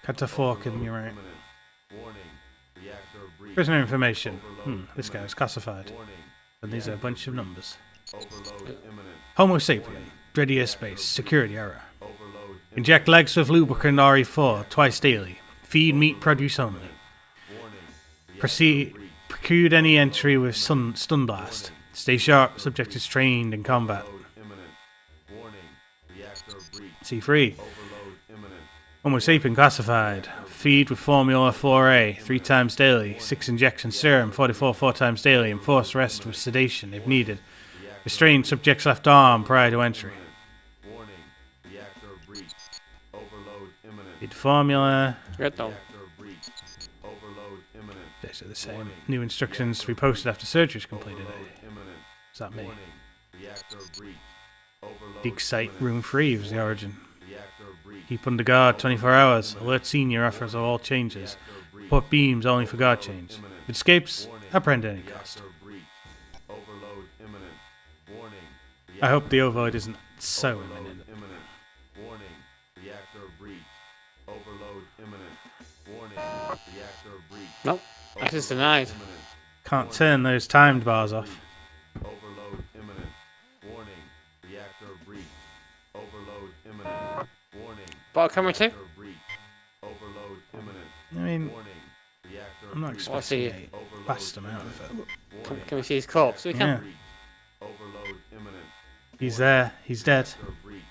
Had to fork him, you're right. Prisoner information. This guy is classified. And these are a bunch of numbers. Homo sapien. Dreadier space. Security error. Inject legs with lubricant RE4 twice daily. Feed meat produce only. Preclude any entry with stun blast. Stay sharp. Subject is trained in combat. C3. Homo sapien classified. Feed with formula 4A 3 times daily. 6 injections serum 44 4 times daily. Enforce rest with sedation if needed. Restrain subject's left arm prior to entry. Feed formula. Red down. These are the same. New instructions to be posted after surgery is completed. Is that me? Dig site room 3 was the origin. Keep under guard 24 hours. Alert senior offers all changes. Report beams only for guard change. If it escapes, apprehend at any cost. Overload imminent. Warning. I hope the overload isn't so imminent. Warning. Reactor breach. Overload imminent. Warning. Reactor breach. Nope. Access denied. Can't turn those timed bars off. Overload imminent. Warning. Reactor breach. Overload imminent. Warning. Bottle camera 2. Reactor breach. Overload imminent. I mean, Warning. Reactor I'm not breach. expecting see. a vast amount of it. Can we see his corpse? We can. Yeah. Overload imminent. He's there. He's dead. Reactor breach.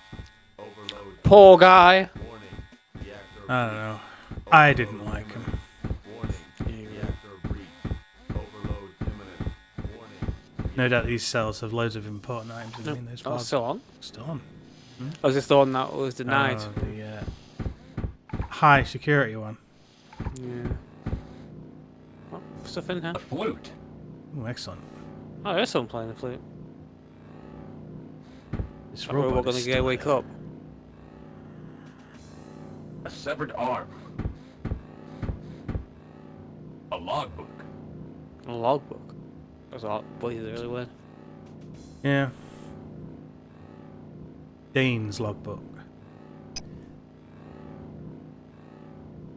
Overload. Poor guy. Warning. Reactor I don't know. I didn't like him. Warning. Reactor breach. Overload imminent. Warning. No doubt these cells have loads of important items in No. them. Those Oh, bars. still on. Still on. Oh, is this the one that was denied? Oh, the high security one. Yeah. Oh, stuff in here. A flute. Oh, excellent. Oh, there's someone playing the flute. This We're robot going is to still wake there. up. A severed arm. A logbook. A logbook. That's all. Boy, is it really weird. Yeah. Dane's logbook.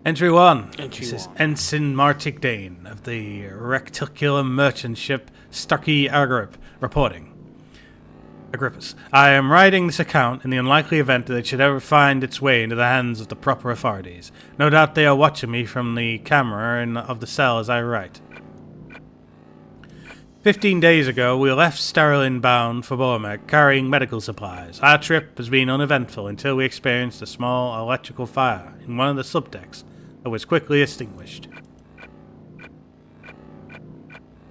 Entry 1. Entry This is 1. Ensign Martic Dane of the Recticulum merchant ship Stucky Agripp reporting. Agrippus, I am writing this account in the unlikely event that it should ever find its way into the hands of the proper authorities. No doubt they are watching me from the camera of the cell as I write. 15 days ago, we left Sterling bound for Bormek, carrying medical supplies. Our trip has been uneventful until we experienced a small electrical fire in one of the subdecks that was quickly extinguished.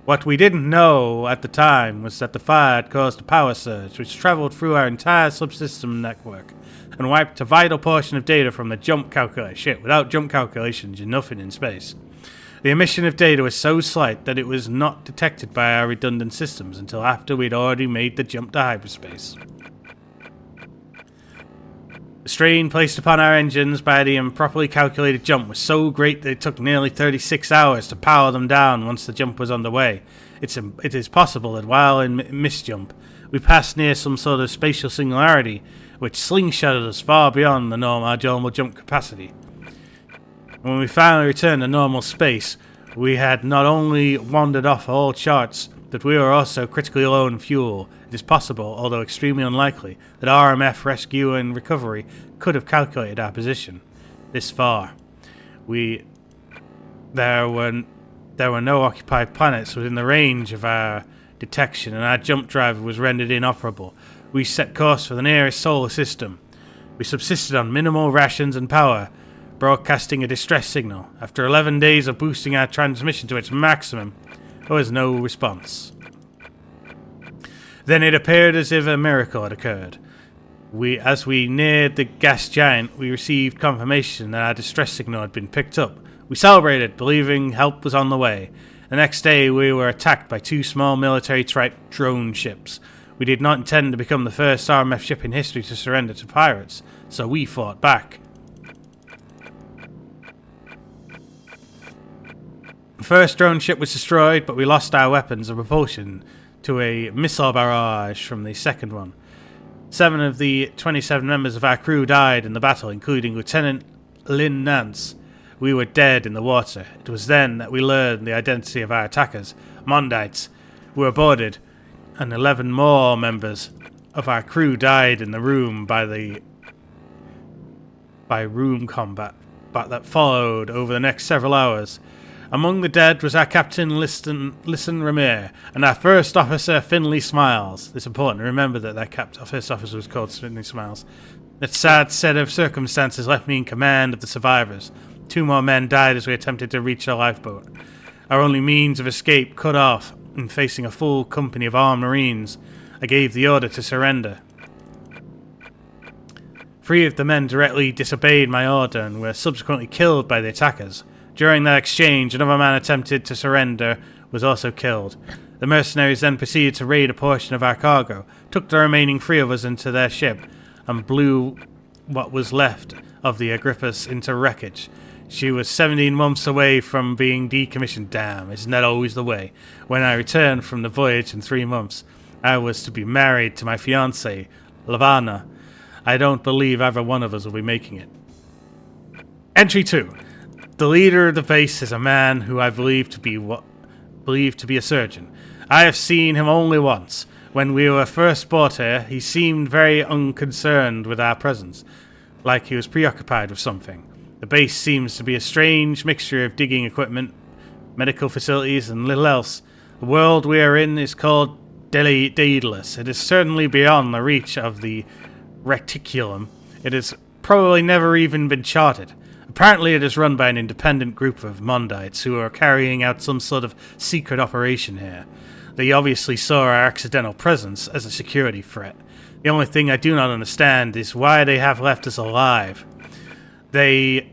What we didn't know at the time was that the fire had caused a power surge which traveled through our entire subsystem network and wiped a vital portion of data from the jump calculator. Shit, without jump calculations, you're nothing in space. The emission of data was so slight that it was not detected by our redundant systems until after we'd already made the jump to hyperspace. The strain placed upon our engines by the improperly calculated jump was so great that it took nearly 36 hours to power them down once the jump was underway. It is possible that while in misjump, we passed near some sort of spatial singularity, which slingshotted us far beyond the normal jump capacity. When we finally returned to normal space, we had not only wandered off all charts, but we were also critically low in fuel. It is possible, although extremely unlikely, that RMF rescue and recovery could have calculated our position this far. There were no occupied planets within the range of our detection, and our jump driver was rendered inoperable. We set course for the nearest solar system. We subsisted on minimal rations and power, broadcasting a distress signal. After 11 days of boosting our transmission to its maximum, there was no response. Then it appeared as if a miracle had occurred. As we neared the gas giant, we received confirmation that our distress signal had been picked up. We celebrated, believing help was on the way. The next day, we were attacked by 2 small military-type drone ships. We did not intend to become the first RMF ship in history to surrender to pirates, so we fought back. The first drone ship was destroyed, but we lost our weapons and propulsion to a missile barrage from the second one. 7 of the 27 members of our crew died in the battle, including Lieutenant Lynn Nance. We were dead in the water. It was then that we learned the identity of our attackers, Mondites. We were boarded, and 11 more members of our crew died in the room by room combat that followed over the next several hours. Among the dead was our captain, Listen Ramir, and our first officer, Finley Smiles. It's important to remember that our first officer was called Finley Smiles. That sad set of circumstances left me in command of the survivors. 2 more men died as we attempted to reach a lifeboat. Our only means of escape cut off, and facing a full company of armed marines, I gave the order to surrender. 3 of the men directly disobeyed my order and were subsequently killed by the attackers. During that exchange, another man attempted to surrender, was also killed. The mercenaries then proceeded to raid a portion of our cargo, took the remaining 3 of us into their ship, and blew what was left of the Agrippus into wreckage. She was 17 months away from being decommissioned. Damn, isn't that always the way? When I returned from the voyage in 3 months, I was to be married to my fiancée, Lavana. I don't believe either one of us will be making it. Entry 2. The leader of the base is a man who I believe to be a surgeon. I have seen him only once. When we were first brought here, he seemed very unconcerned with our presence, like he was preoccupied with something. The base seems to be a strange mixture of digging equipment, medical facilities, and little else. The world we are in is called Daedalus. It is certainly beyond the reach of the Reticulum. It has probably never even been charted. Apparently it is run by an independent group of Mondites who are carrying out some sort of secret operation here. They obviously saw our accidental presence as a security threat. The only thing I do not understand is why they have left us alive. They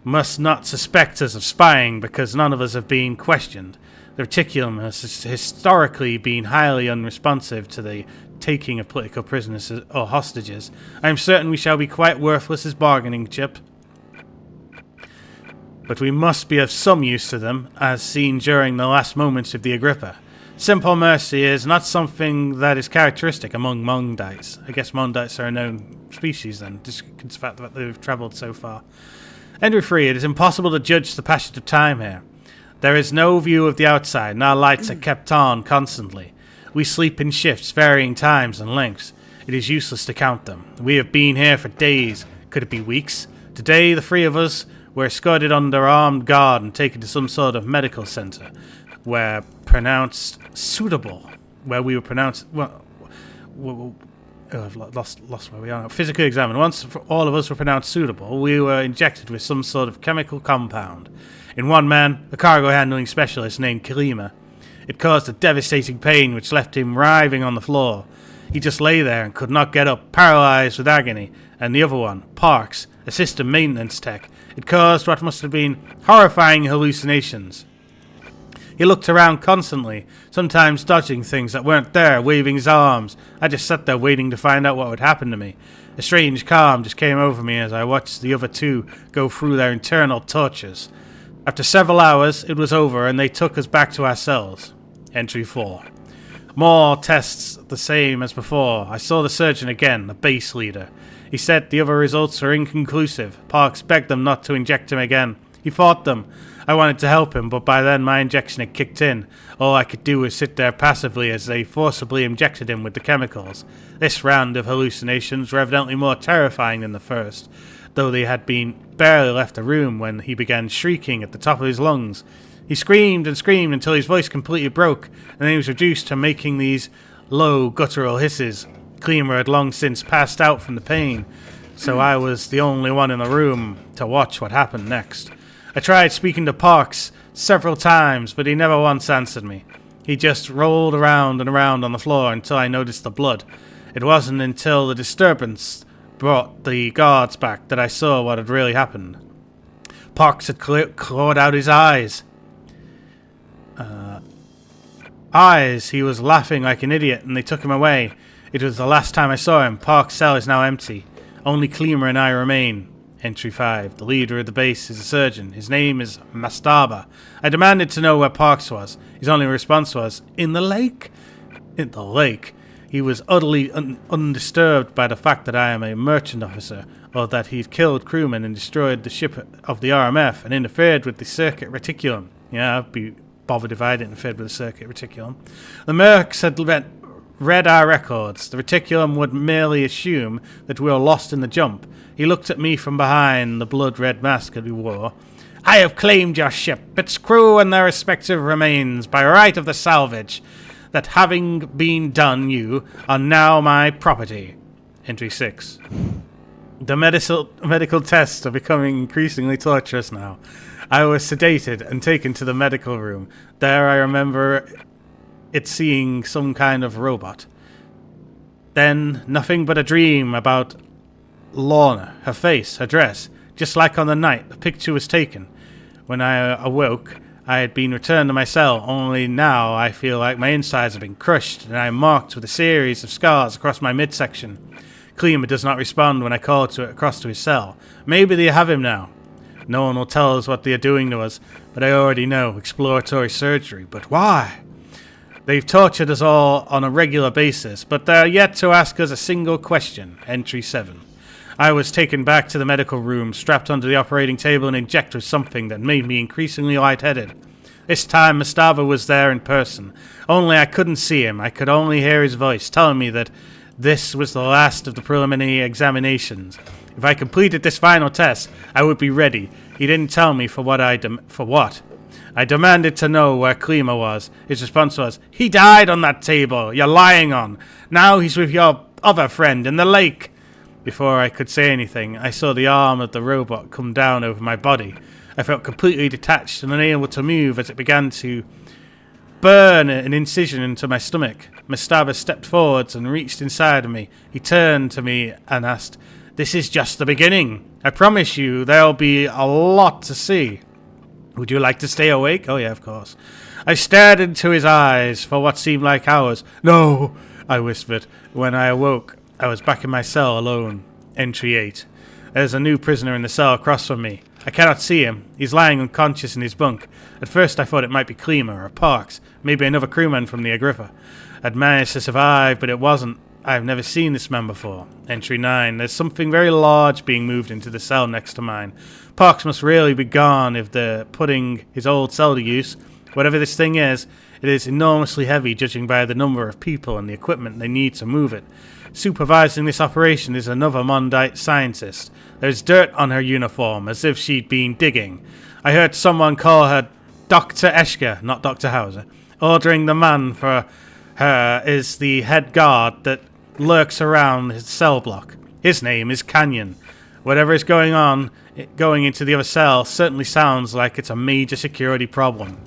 must not suspect us of spying because none of us have been questioned. The Reticulum has historically been highly unresponsive to the taking of political prisoners or hostages. I am certain we shall be quite worthless as bargaining chip. But we must be of some use to them, as seen during the last moments of the Agrippa. Simple mercy is not something that is characteristic among Mondites. I guess Mondites are a known species then, just the fact that they've travelled so far. Entry 3. It is impossible to judge the passage of time here. There is no view of the outside, and our lights are kept on constantly. We sleep in shifts, varying times and lengths. It is useless to count them. We have been here for days. Could it be weeks? Today, the 3 of us were escorted under armed guard and taken to some sort of medical centre, where pronounced suitable. Where we were pronounced... I've lost where we are now. Physically examined. Once all of us were pronounced suitable, we were injected with some sort of chemical compound. In one man, a cargo handling specialist named Kalima, it caused a devastating pain which left him writhing on the floor. He just lay there and could not get up, paralyzed with agony. And the other one, Parks, a system maintenance tech, it caused what must have been horrifying hallucinations. He looked around constantly, sometimes dodging things that weren't there, waving his arms. I just sat there waiting to find out what would happen to me. A strange calm just came over me as I watched the other 2 go through their internal tortures. After several hours, it was over and they took us back to our cells. Entry 4. More tests the same as before. I saw the surgeon again, the base leader. He said the other results were inconclusive. Parks begged them not to inject him again. He fought them. I wanted to help him, but by then my injection had kicked in. All I could do was sit there passively as they forcibly injected him with the chemicals. This round of hallucinations were evidently more terrifying than the first, though they had been barely left the room when he began shrieking at the top of his lungs. He screamed and screamed until his voice completely broke, and then he was reduced to making these low, guttural hisses. Kleemer had long since passed out from the pain, so I was the only one in the room to watch what happened next. I tried speaking to Parks several times, but he never once answered me. He just rolled around and around on the floor until I noticed the blood. It wasn't until the disturbance brought the guards back that I saw what had really happened. Parks had clawed out his eyes. He was laughing like an idiot, and they took him away. It was the last time I saw him. Parks' cell is now empty. Only Kleemer and I remain. Entry 5. The leader of the base is a surgeon. His name is Mastaba. I demanded to know where Parks was. His only response was, "In the lake?" In the lake? He was utterly undisturbed by the fact that I am a merchant officer, or that he'd killed crewmen and destroyed the ship of the RMF and interfered with the circuit reticulum. Yeah, I'd be bothered if I didn't interfere with the circuit reticulum. The mercs had read our records. The reticulum would merely assume that we were lost in the jump. He looked at me from behind the blood-red mask that he wore. "I have claimed your ship, its crew and their respective remains, by right of the salvage. That having been done, you are now my property." Entry 6. The medical tests are becoming increasingly torturous now. I was sedated and taken to the medical room. There I remember it seeing some kind of robot. Then nothing but a dream about Lorna, her face, her dress, just like on the night the picture was taken. When I awoke, I had been returned to my cell, only now I feel like my insides have been crushed and I am marked with a series of scars across my midsection. Klima does not respond when I call across to his cell. Maybe they have him now. No one will tell us what they are doing to us, but I already know. Exploratory surgery. But why? They've tortured us all on a regular basis, but they are yet to ask us a single question. Entry 7. I was taken back to the medical room, strapped onto the operating table and injected with something that made me increasingly lightheaded. This time Mastava was there in person. Only I couldn't see him. I could only hear his voice telling me that this was the last of the preliminary examinations. If I completed this final test, I would be ready. He didn't tell me for what. I demanded to know where Klima was. His response was, "He died on that table you're lying on. Now he's with your other friend in the lake." Before I could say anything, I saw the arm of the robot come down over my body. I felt completely detached and unable to move as it began to burn an incision into my stomach. Mastaba stepped forwards and reached inside of me. He turned to me and asked, "This is just the beginning. I promise you there'll be a lot to see. Would you like to stay awake?" "Oh yeah, of course." I stared into his eyes for what seemed like hours. "No," I whispered. When I awoke, I was back in my cell alone. Entry 8. There's a new prisoner in the cell across from me. I cannot see him. He's lying unconscious in his bunk. At first I thought it might be Klima or Parks, maybe another crewman from the Agrippa. I'd managed to survive, but it wasn't. I've never seen this man before. Entry 9. There's something very large being moved into the cell next to mine. Parks must really be gone if they're putting his old cell to use. Whatever this thing is, it is enormously heavy judging by the number of people and the equipment they need to move it. Supervising this operation is another Mondite scientist. There's dirt on her uniform, as if she'd been digging. I heard someone call her Dr. Eschke, not Dr. Hauser. Ordering the man for her is the head guard that lurks around his cell block. His name is Canyon. Whatever is going into the other cell certainly sounds like it's a major security problem.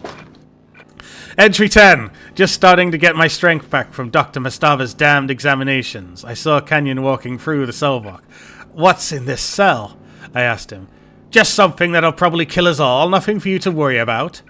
Entry 10. Just starting to get my strength back from Dr. Mastava's damned examinations. I saw Canyon walking through the cell block. "What's in this cell?" I asked him. "Just something that'll probably kill us all. Nothing for you to worry about."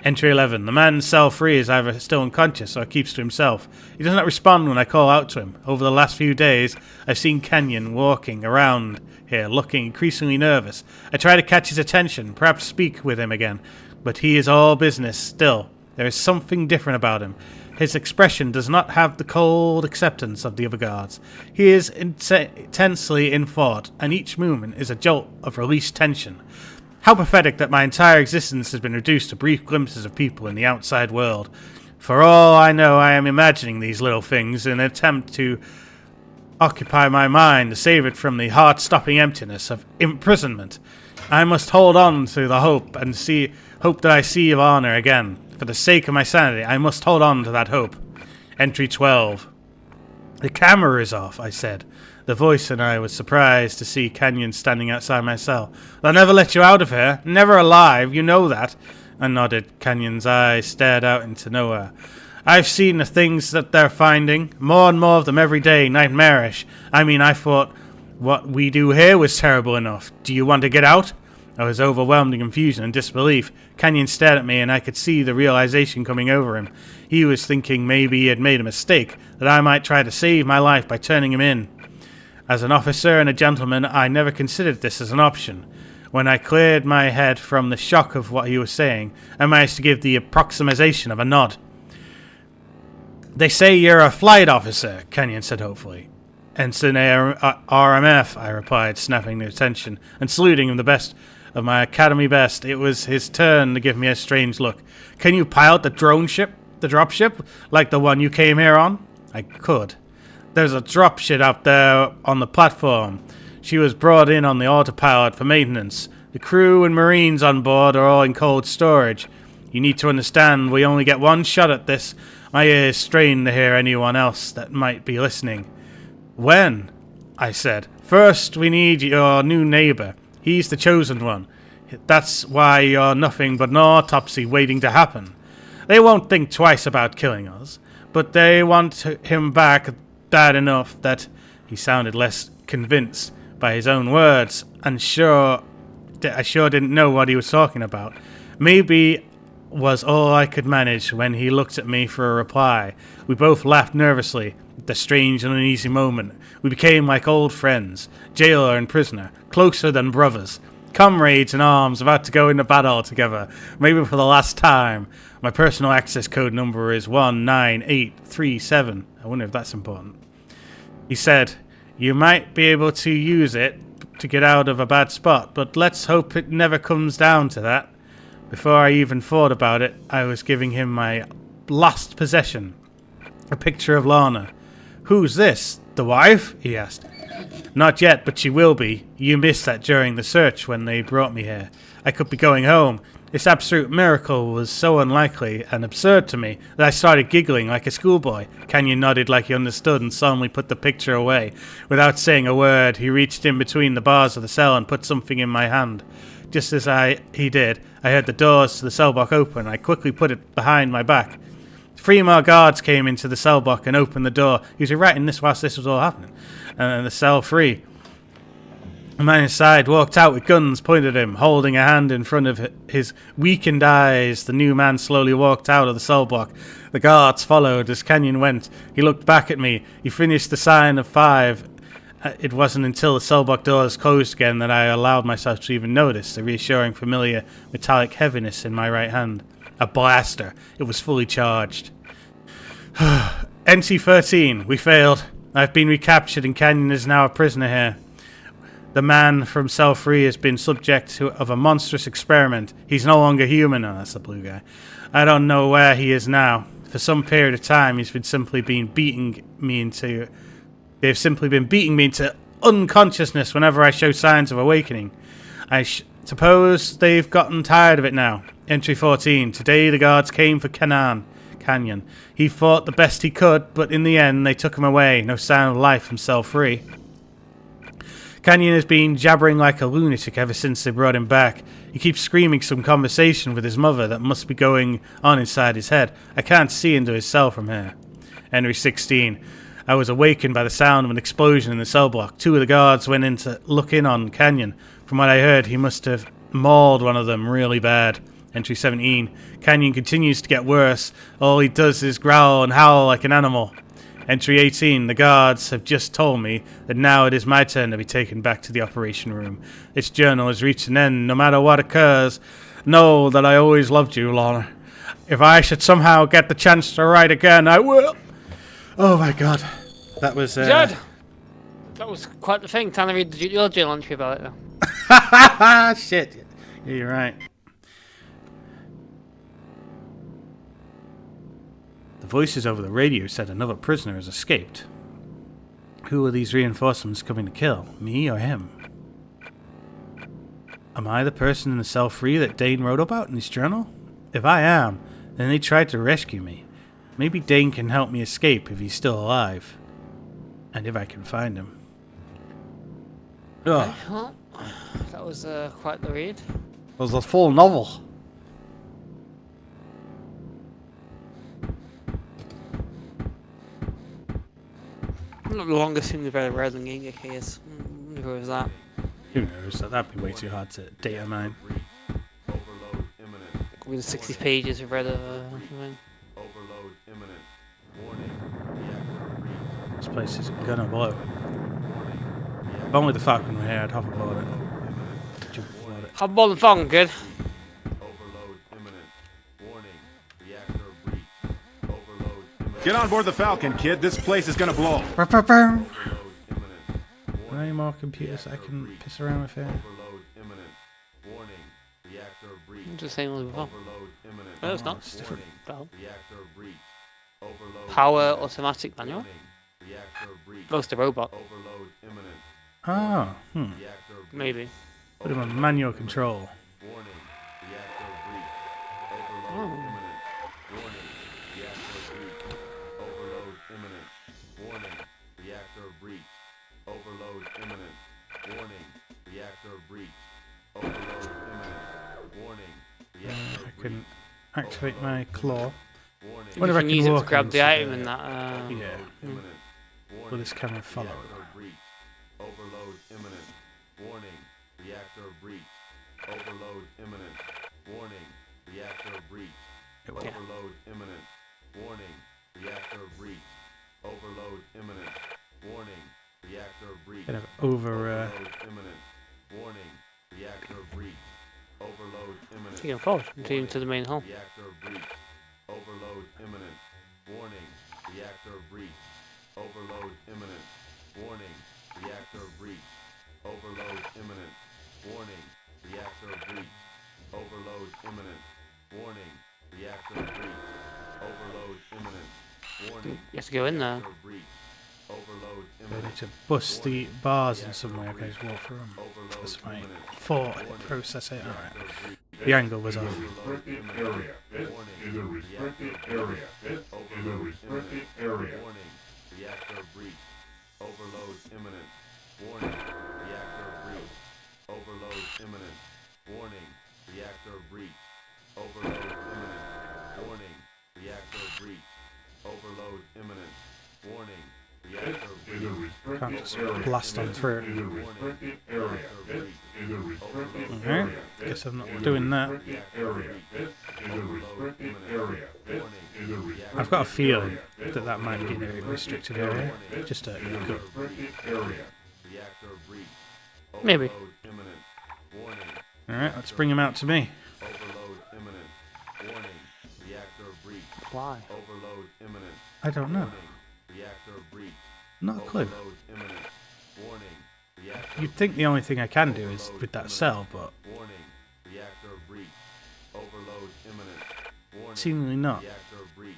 Entry 11. The man in cell 3 is either still unconscious or keeps to himself. He does not respond when I call out to him. Over the last few days, I've seen Canyon walking around here, looking increasingly nervous. I try to catch his attention, perhaps speak with him again, but he is all business still. There is something different about him. His expression does not have the cold acceptance of the other guards. He is intensely in thought, and each movement is a jolt of released tension. How pathetic that my entire existence has been reduced to brief glimpses of people in the outside world. For all I know, I am imagining these little things in an attempt to occupy my mind, to save it from the heart-stopping emptiness of imprisonment. I must hold on to the hope that I see Ivana again. For the sake of my sanity, I must hold on to that hope. Entry 12. "The camera is off," I said. The voice and I was surprised to see Canyon standing outside my cell. "They'll never let you out of here. Never alive, you know that." I nodded. Canyon's eyes stared out into nowhere. "I've seen the things that they're finding. More and more of them every day, nightmarish. I thought what we do here was terrible enough. Do you want to get out?" I was overwhelmed in confusion and disbelief. Canyon stared at me, and I could see the realization coming over him. He was thinking maybe he had made a mistake, that I might try to save my life by turning him in. As an officer and a gentleman, I never considered this as an option. When I cleared my head from the shock of what he was saying, I managed to give the approximation of a nod. "They say you're a flight officer," Canyon said hopefully. "Ensign RMF, I replied, snapping to attention and saluting him the best of my academy best. It was his turn to give me a strange look. "Can you pilot the dropship, like the one you came here on?" I could. "There's a dropship out there on the platform. She was brought in on the autopilot for maintenance. The crew and Marines on board are all in cold storage. You need to understand we only get one shot at this. My ears strain to hear anyone else that might be listening." "When?" I said. "First, we need your new neighbor. He's the chosen one. That's why you're nothing but an autopsy waiting to happen. They won't think twice about killing us, but they want him back bad enough that..." He sounded less convinced by his own words, and I sure didn't know what he was talking about. Maybe was all I could manage when he looked at me for a reply. We both laughed nervously. The strange and uneasy moment. We became like old friends, jailer and prisoner, closer than brothers. Comrades in arms, about to go into battle together, maybe for the last time. My personal access code number is 19837. I wonder if that's important. He said, you might be able to use it to get out of a bad spot, but let's hope it never comes down to that. Before I even thought about it, I was giving him my last possession. A picture of Lana. Who's this? The wife? He asked. Not yet, but she will be. You missed that during the search when they brought me here. I could be going home. This absolute miracle was so unlikely and absurd to me that I started giggling like a schoolboy. Canyon nodded like he understood and solemnly put the picture away. Without saying a word, he reached in between the bars of the cell and put something in my hand. Just as he did, I heard the doors to the cell block open. I quickly put it behind my back. 3 more guards came into the cell block and opened the door. He was writing this whilst this was all happening. And the cell free. A man inside walked out with guns pointed at him, holding a hand in front of his weakened eyes. The new man slowly walked out of the cell block. The guards followed as Canyon went. He looked back at me. He finished the sign of 5. It wasn't until the cell block doors closed again that I allowed myself to even notice the reassuring, familiar, metallic heaviness in my right hand. A blaster. It was fully charged. NC-13. We failed. I've been recaptured and Canyon is now a prisoner here. The man from Cell 3 has been subject of a monstrous experiment. He's no longer human. Oh, that's the blue guy. I don't know where he is now. For some period of time, they've simply been beating me into unconsciousness whenever I show signs of awakening. I suppose they've gotten tired of it now. Entry 14. Today the guards came for Canyon. He fought the best he could, but in the end they took him away. No sign of life from Cell 3. Canyon has been jabbering like a lunatic ever since they brought him back. He keeps screaming some conversation with his mother that must be going on inside his head. I can't see into his cell from here. Entry 16. I was awakened by the sound of an explosion in the cell block. 2 of the guards went in to look in on Canyon. From what I heard, he must have mauled one of them really bad. Entry 17. Canyon continues to get worse. All he does is growl and howl like an animal. Entry 18. The guards have just told me that now it is my turn to be taken back to the operation room. This journal has reached an end. No matter what occurs, know that I always loved you, Lana. If I should somehow get the chance to write again, I will. Oh my god. That was... Judd! That was quite the thing. Time to read your journal entry about it, though. Shit. Yeah, you're right. The voices over the radio said another prisoner has escaped. Who are these reinforcements coming to kill? Me or him? Am I the person in the Cell 3 that Dane wrote about in his journal? If I am, then they tried to rescue me. Maybe Dane can help me escape if he's still alive. And if I can find him. Okay, well, that was quite the read. It was a full novel. Not the longest thing we've ever read in Game-Geki is. Who was that? Who knows? That'd be way too hard to data mine. With 60 pages we've read This place is gonna blow. If only the Falcon were here, I'd hop aboard it. Jump aboard it. Hop aboard the Falcon, good. Get on board the Falcon, kid. This place is gonna blow. Any more computers I can piss around with here? I'm just saying what before. No, it's not. It's different. Power automatic manual. Most the robot. Oh, Maybe. put him on manual control. Oh. Overload imminent. Warning. Reactor breach. Overload imminent. Warning. Reactor I couldn't activate my claw. Warning. You can use it to grab the item and and that. Yeah. Will this camera follow? Overload imminent. Warning. Reactor breach. Overload imminent. Warning. Reactor breach. Overload imminent. Warning. Reactor breach. Overload imminent. Warning. Reactor breach. Kind of over. Overload imminent. Warning. Reactor breach. Overload imminent. You can forward into the main hull. Reactor breach. Overload imminent. Warning. Reactor breach. Overload imminent. Warning. Reactor breach. Overload imminent. Warning. Reactor breach. Overload imminent. Warning. Reactor breach. Overload imminent. Warning. You have to go in there. Reactor breach. Overload I imminent. need to bust the bars in some way. Okay, just walk through them. That's fine. Four. Process it. Alright. The angle was off. Restricted area. This is a restricted area. This is a restricted area. Warning. Reactor breach. Overload imminent. Warning. Reactor breach. Overload imminent. Warning. Reactor breach. Overload imminent. Warning. Reactor breach. Overload imminent. Warning. Reactor This is a breach. Can't restricted just area. blast on This through. is a restricted area. This is a restricted Okay. area. Guess I'm not This is a doing that. restricted area. This is a restricted area. This is a restricted I've got a feeling area. that that might be in a restricted area. Just a good. Restricted area. Reactor breach. Maybe. Overload imminent. Warning. Alright, let's bring him out to me. Overload imminent. Warning. Reactor breach. Why? Overload imminent. I don't know. Warning. Reactor breach. Not a clue. Overload imminent. Warning. Reactor You'd think the only thing I can do is with that cell, but Warning. Reactor breach. Overload imminent. Warning. seemingly not. Reactor breach.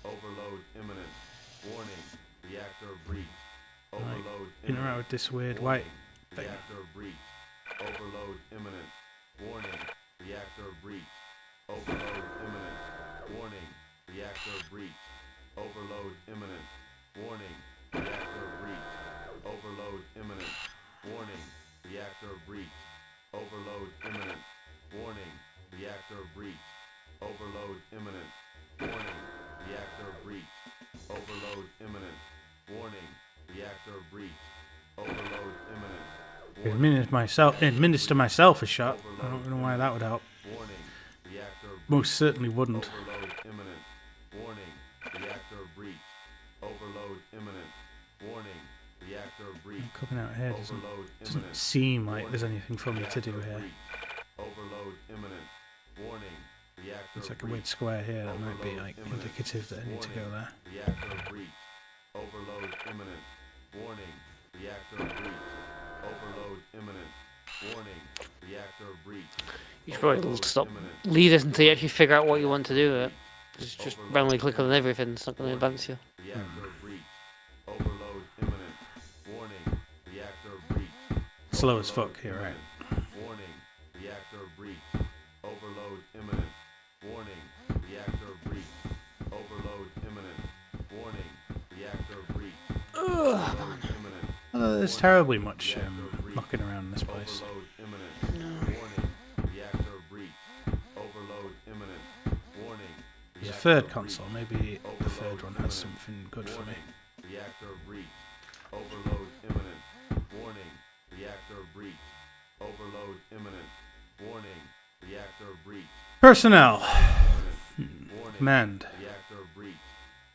Overload imminent. Warning. Reactor breach. Like, Overload interact imminent. with this weird white thing. Reactor breach. Overload imminent. Warning. Reactor breach. Overload imminent. Warning. Reactor breach. Overload imminent. Warning. Reactor breach. Overload imminent. Warning. Reactor breach. Overload imminent. Warning. Reactor breach. Overload imminent. Warning. Reactor breach. Overload imminent. Warning. Reactor breach. Overload imminent. Administer myself a shot. I don't know why that would help. Warning. Reactor Most certainly wouldn't. Overload imminent. Warning. Reactor breach. Overload imminent. Warning. Reactor breach. Coming out here doesn't Overload imminent. seem like there's anything for me to do Reactor here. breach. Overload imminent. Warning. Reactor There's like a breach. weird square here that might be Overload like imminent. indicative that I need to go there. Reactor breach. Overload imminent. Warning. Reactor breach. Overload imminent. Warning. Reactor breach. You should probably Overload stop. imminent. Leave it until you actually figure out what you want to do with it. Just randomly click on everything. It's not going to advance you. Reactor breach. Overload imminent. Warning. Reactor breach. Slow as fuck here, right? Warning. Reactor breach. Overload imminent. Warning. Reactor breach. Overload imminent. Warning. Reactor breach. Overload imminent. There's terribly much knocking around in this place. Overload imminent. Warning. Reactor breach. Overload imminent. Warning. There's a third console. Maybe the third one has something good for me. Reactor breach. Overload imminent. Warning. Reactor breach. Overload imminent. Warning. Reactor breach. Personnel. Warning. Command. Reactor breach.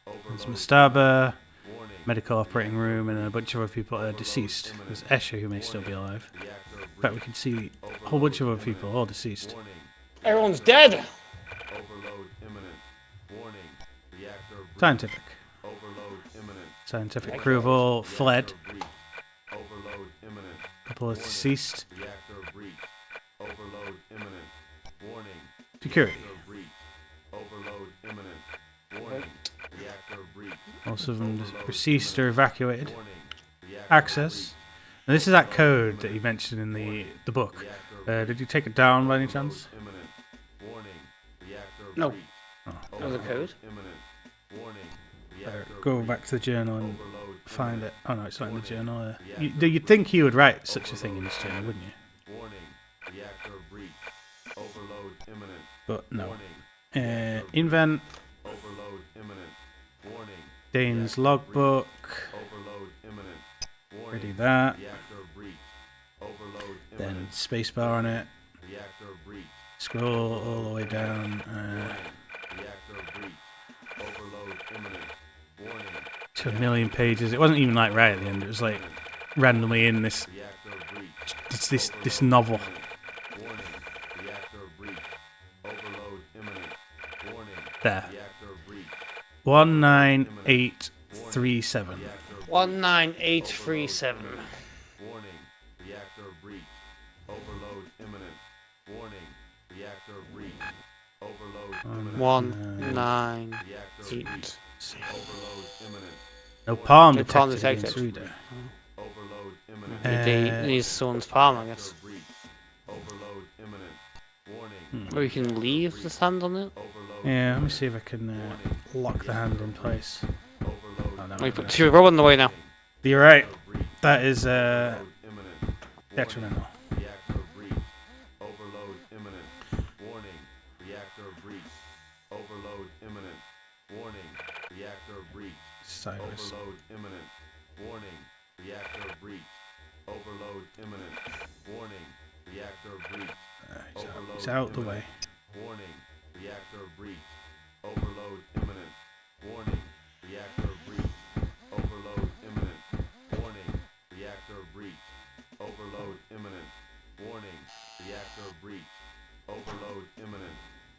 There's Overload. Mastaba, Warning. medical operating room, and a bunch of other people that are deceased. There's Escher, who may still be alive. Reactor In fact, we can see a whole bunch of other people, all deceased. Warning. Everyone's dead! Overload imminent. Warning. Reactor breach. Scientific. Overload imminent. Scientific crew have all fled. Reactor breach. Overload imminent. A couple are deceased. Reactor breach. Overload imminent. Warning. Security. Reactor breach. Overload imminent. Warning. Reactor breach. Most of them deceased or evacuated. Warning. Reactor Access. Now, this is that code that he mentioned in the book. breach. Reactor Did you take it down by any chance? imminent. Warning. Reactor No. breach. Oh, the code? Imminent. Warning. Better Reactor go breach. back to the journal and Overload find imminent. it. Oh no, it's not in the journal. You'd think he would write such a thing in his journal, wouldn't you? Warning. Reactor breach. Overload imminent. But no. Warning. Invent Overload imminent. Warning. Dane's logbook. Overload imminent. Warning. Ready that. Reactor breach. Overload Then imminent. spacebar on it. Reactor breach. Scroll all the way down Warning. Reactor breach. Overload imminent. Warning. to to a million pages. It wasn't even like right at the end. It was like randomly in this this novel. There. 19837. 19837. Warning. Reactor breach. Overload imminent. Warning. Reactor breach. Overload imminent. 198. Overload imminent. No palm No palm detected detected. against reader. Overload imminent. He needs someone's palm, I guess. Breach. Overload imminent. Warning. Or you can leave the sand on it. Yeah, let me see if I can lock the hand in place. Oh, no, We put two row on the way now. You're right. That is detrimental. Reactor breach. Overload imminent. Warning. Reactor breach. Overload imminent. Warning. Reactor breach. Sideways. Overload imminent. Warning. Reactor breach. Overload imminent. Warning. Reactor breach. He's out the way. Warning. Reactor breach. Overload imminent. Warning. Reactor breach. Overload imminent. Warning. Reactor breach. Overload imminent. Warning. Reactor breach. Overload imminent.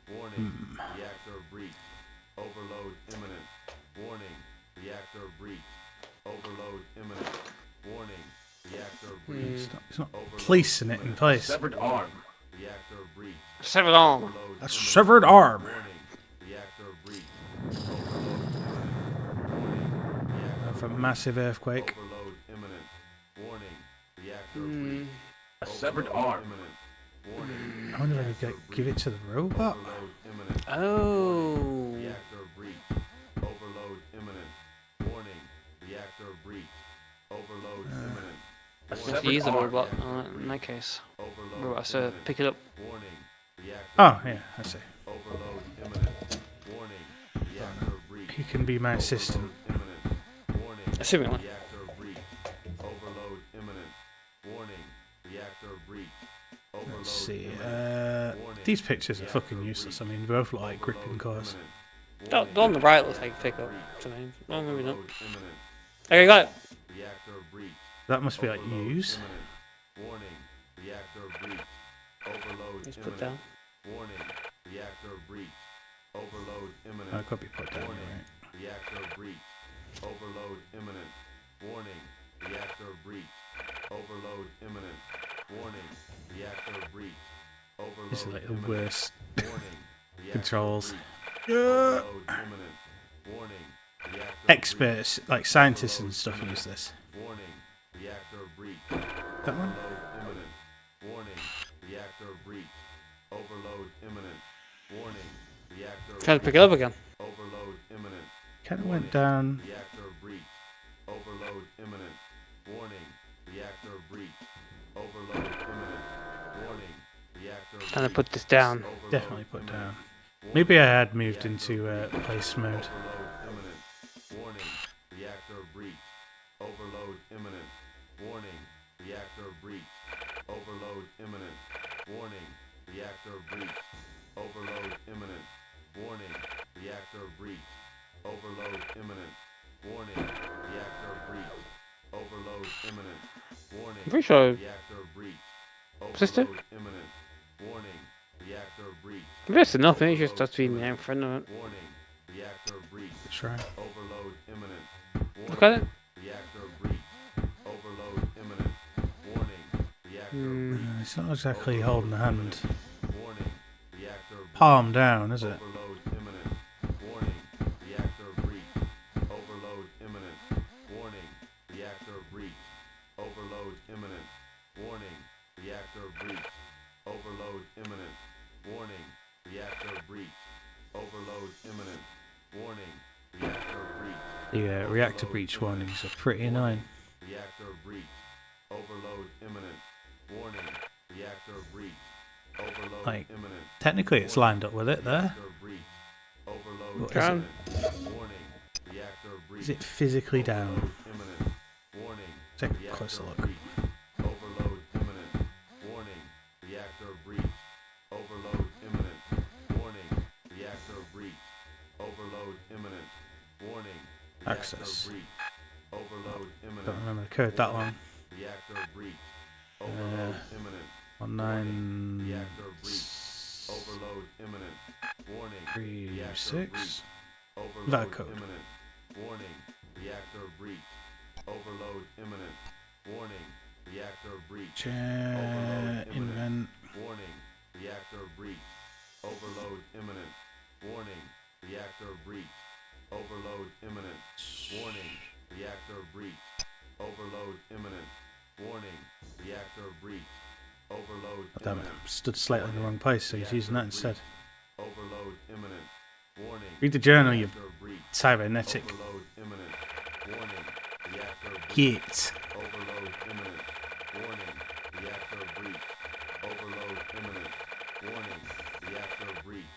Warning. Reactor breach. Overload imminent. Warning. Reactor breach. Overload imminent. Warning. Reactor breach. It's not placing it in place. Severed arm. Reactor breach. Severed arm. A severed arm. Warning. Reactor breach. Overload imminent. Of a massive earthquake. Overload imminent. Warning. Reactor breach. A severed arm. Imminent. Warning. I wonder if I could give it to the robot. Overload imminent. Oh. Reactor breach. Overload imminent. Warning. Reactor breach. Overload imminent. A If severed you use the arm. robot, in that case, Overload robot has to imminent. pick it up. Warning. Reactor Oh, yeah, I see. overload imminent. Warning. Reactor breach. He can be my assistant. Imminent. Warning. Assumingly. Reactor breach. Overload imminent. Warning. Reactor breach. Overload Let's see. imminent. These pictures are fucking useless. I mean, they both look like gripping cores. The one on the right looks like a pickup to me. No, maybe not. Overload imminent. Okay, got it. Reactor breach. That must be like Overload use. imminent. Warning. Reactor breach. Overload Let's put imminent. down. Warning. Reactor breach. Overload imminent. That could be put down, Warning. right? Reactor breach. Overload imminent. Warning. Reactor breach. Overload imminent. Warning. Reactor breach. Overload This is like the imminent. worst Warning. Reactor controls. breach. Overload imminent. Warning. Reactor Experts, like scientists and stuff, use this. breach. Warning. Reactor breach. That one? Overload imminent. Warning. Reactor breach. Overload imminent. Warning. Reactor Try to pick it up again. Overload imminent. Kind of went down. Reactor breach. Overload imminent. Warning. Reactor breach. Overload imminent. Warning. Reactor Trying to put this down. Overload Definitely put imminent. down. Maybe I had moved into place mode. Overload imminent. Warning. Reactor breach. Overload imminent. Warning. Reactor breach. Overload imminent. Warning. Reactor breach. Overload imminent. Warning. Reactor breach. Overload imminent. Warning. Reactor breach. Overload imminent. Warning. I'm pretty sure Reactor breach. Sister? Overload imminent. Warning. Reactor breach. that's enough. It just has to be in front of it. Warning. Reactor breach. Let's try. Overload imminent. Look at it. Reactor breach. Overload imminent. Warning. Reactor breach. It's not exactly holding the hand Warning. Reactor breach. palm down, is it? Overload imminent. Warning. Reactor breach. Overload imminent. Warning. Reactor breach. Overload imminent. Warning. Reactor breach. Overload imminent. Warning. Reactor breach. Overload imminent. Warning. Reactor breach. The reactor breach warnings are pretty annoying. Reactor breach. Overload imminent. Warning. Reactor breach. Overload Like, imminent. technically it's lined up with it there. Reactor breach. Overload What is Down. imminent. Warning. Reactor breach. Is it physically down? Imminent. Warning. Take a Reactor closer look. breach. Overload imminent. Warning. Reactor breach. Overload imminent. Warning. Reactor breach. Overload imminent. Warning. Access. breach. Overload imminent. Don't remember the code that long. Reactor breach. Overload imminent. 19. Reactor breach. Overload imminent. Warning. 36. Overload That code. imminent. Warning. Reactor breach. Overload imminent. Warning. Reactor breach. Invent. Warning. Reactor breach. Overload imminent. Warning. Reactor breach. Overload imminent. Warning. Reactor breach. Overload imminent. Warning. Reactor breach. Overload Damn it, imminent. stood slightly in the wrong place, so he's using that instead. Overload imminent. Warning. Read the journal, you Reactor breach. cybernetic Overload imminent. Warning. Reactor breach. git. Overload imminent. Warning. Reactor breach. Overload imminent. Warning. Reactor breach.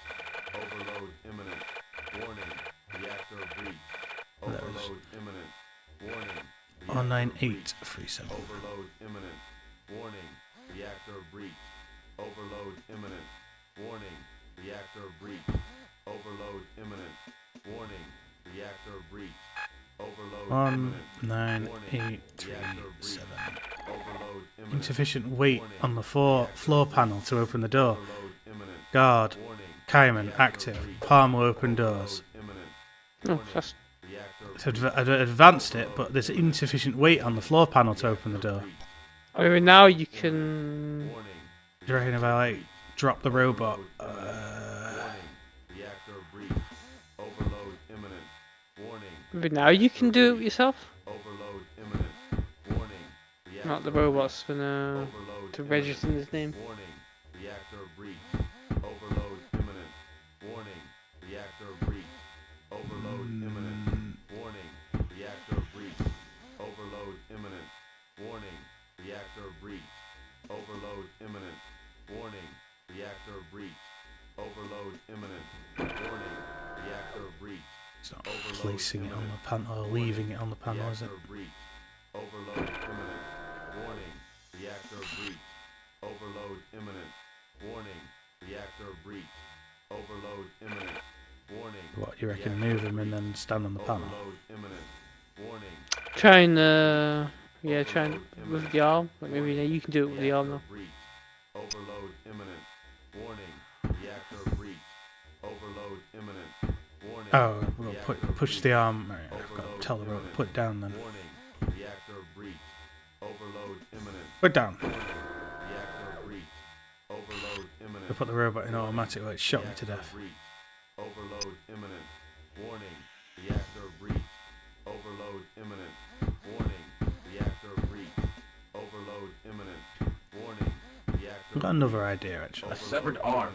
Overload imminent. Warning. Reactor breach. Overload imminent. Warning. 19837. Overload imminent. Warning. Reactor breach. Overload imminent. Warning. Reactor breach. Overload imminent. Warning. Reactor breach. Overload imminent. 19837. Overload imminent. Insufficient weight on the floor panel to open the door. Overload imminent. Guard. Warning. Kaiman active. Palm will open doors. Imminent. Oh, that's So I've advanced it, but there's insufficient weight on the floor panel to open the door. I mean, now you can. Warning. Do you reckon if I like drop the robot? Warning. Reactor breach. Overload imminent. Warning. Maybe now you can do it yourself. Overload imminent. Warning. Reactor Not the robots, but Overload to imminent. register his name. Warning. Reactor breach. Overload imminent. Warning. Reactor breach. Overload imminent. Warning. Reactor breach. Overload imminent. Warning. Reactor breach. Overload imminent. Warning. Reactor breach. Overload imminent. Warning. Reactor breach. It's not placing it on the panel or leaving it on the panel, is it? Reactor breach. Overload imminent. Warning. Reactor breach. Overload imminent. Warning. Reactor breach. Overload imminent. Warning. What, you reckon move him and then stand on the panel? Overload imminent. Warning. Try and try and with the arm. Like maybe you can do it with the arm now. Breach. Overload imminent. Warning. Reactor breach. Overload imminent. Warning. Oh, we'll push the arm. Right, I've got to tell the robot, put it down then. Warning. Reactor breach. Overload imminent. Put it down. Warning. Reactor breach. Overload imminent. I put the robot in automatic, like it shot me to death. Breach. Overload imminent. Warning. Reactor breach. Overload imminent. Warning. Reactor breach. Overload imminent. Warning. Reactor I've got another idea actually. A severed arm.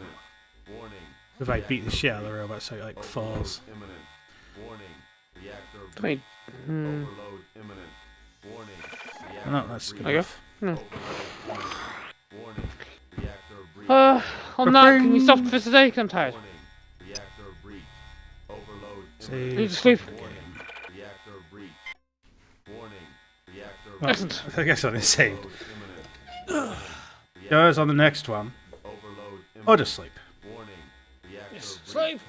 Warning. If I beat the shit out of the robot so it like falls. Imminent. Warning. Reactor Wait. Overload imminent. Warning. Reactor No, that's good Okay. enough. No. Warning. Reactor breach. On that, can you stop for today? 'Cause I'm tired. Warning. Reactor breach. Overload See, Need to sleep. Reactor breach. Warning. Reactor Well, Excellent. I guess I'm insane. imminent. Goes on the next one. Overload Or imminent. just sleep. Warning. Reactor breach. Sleep.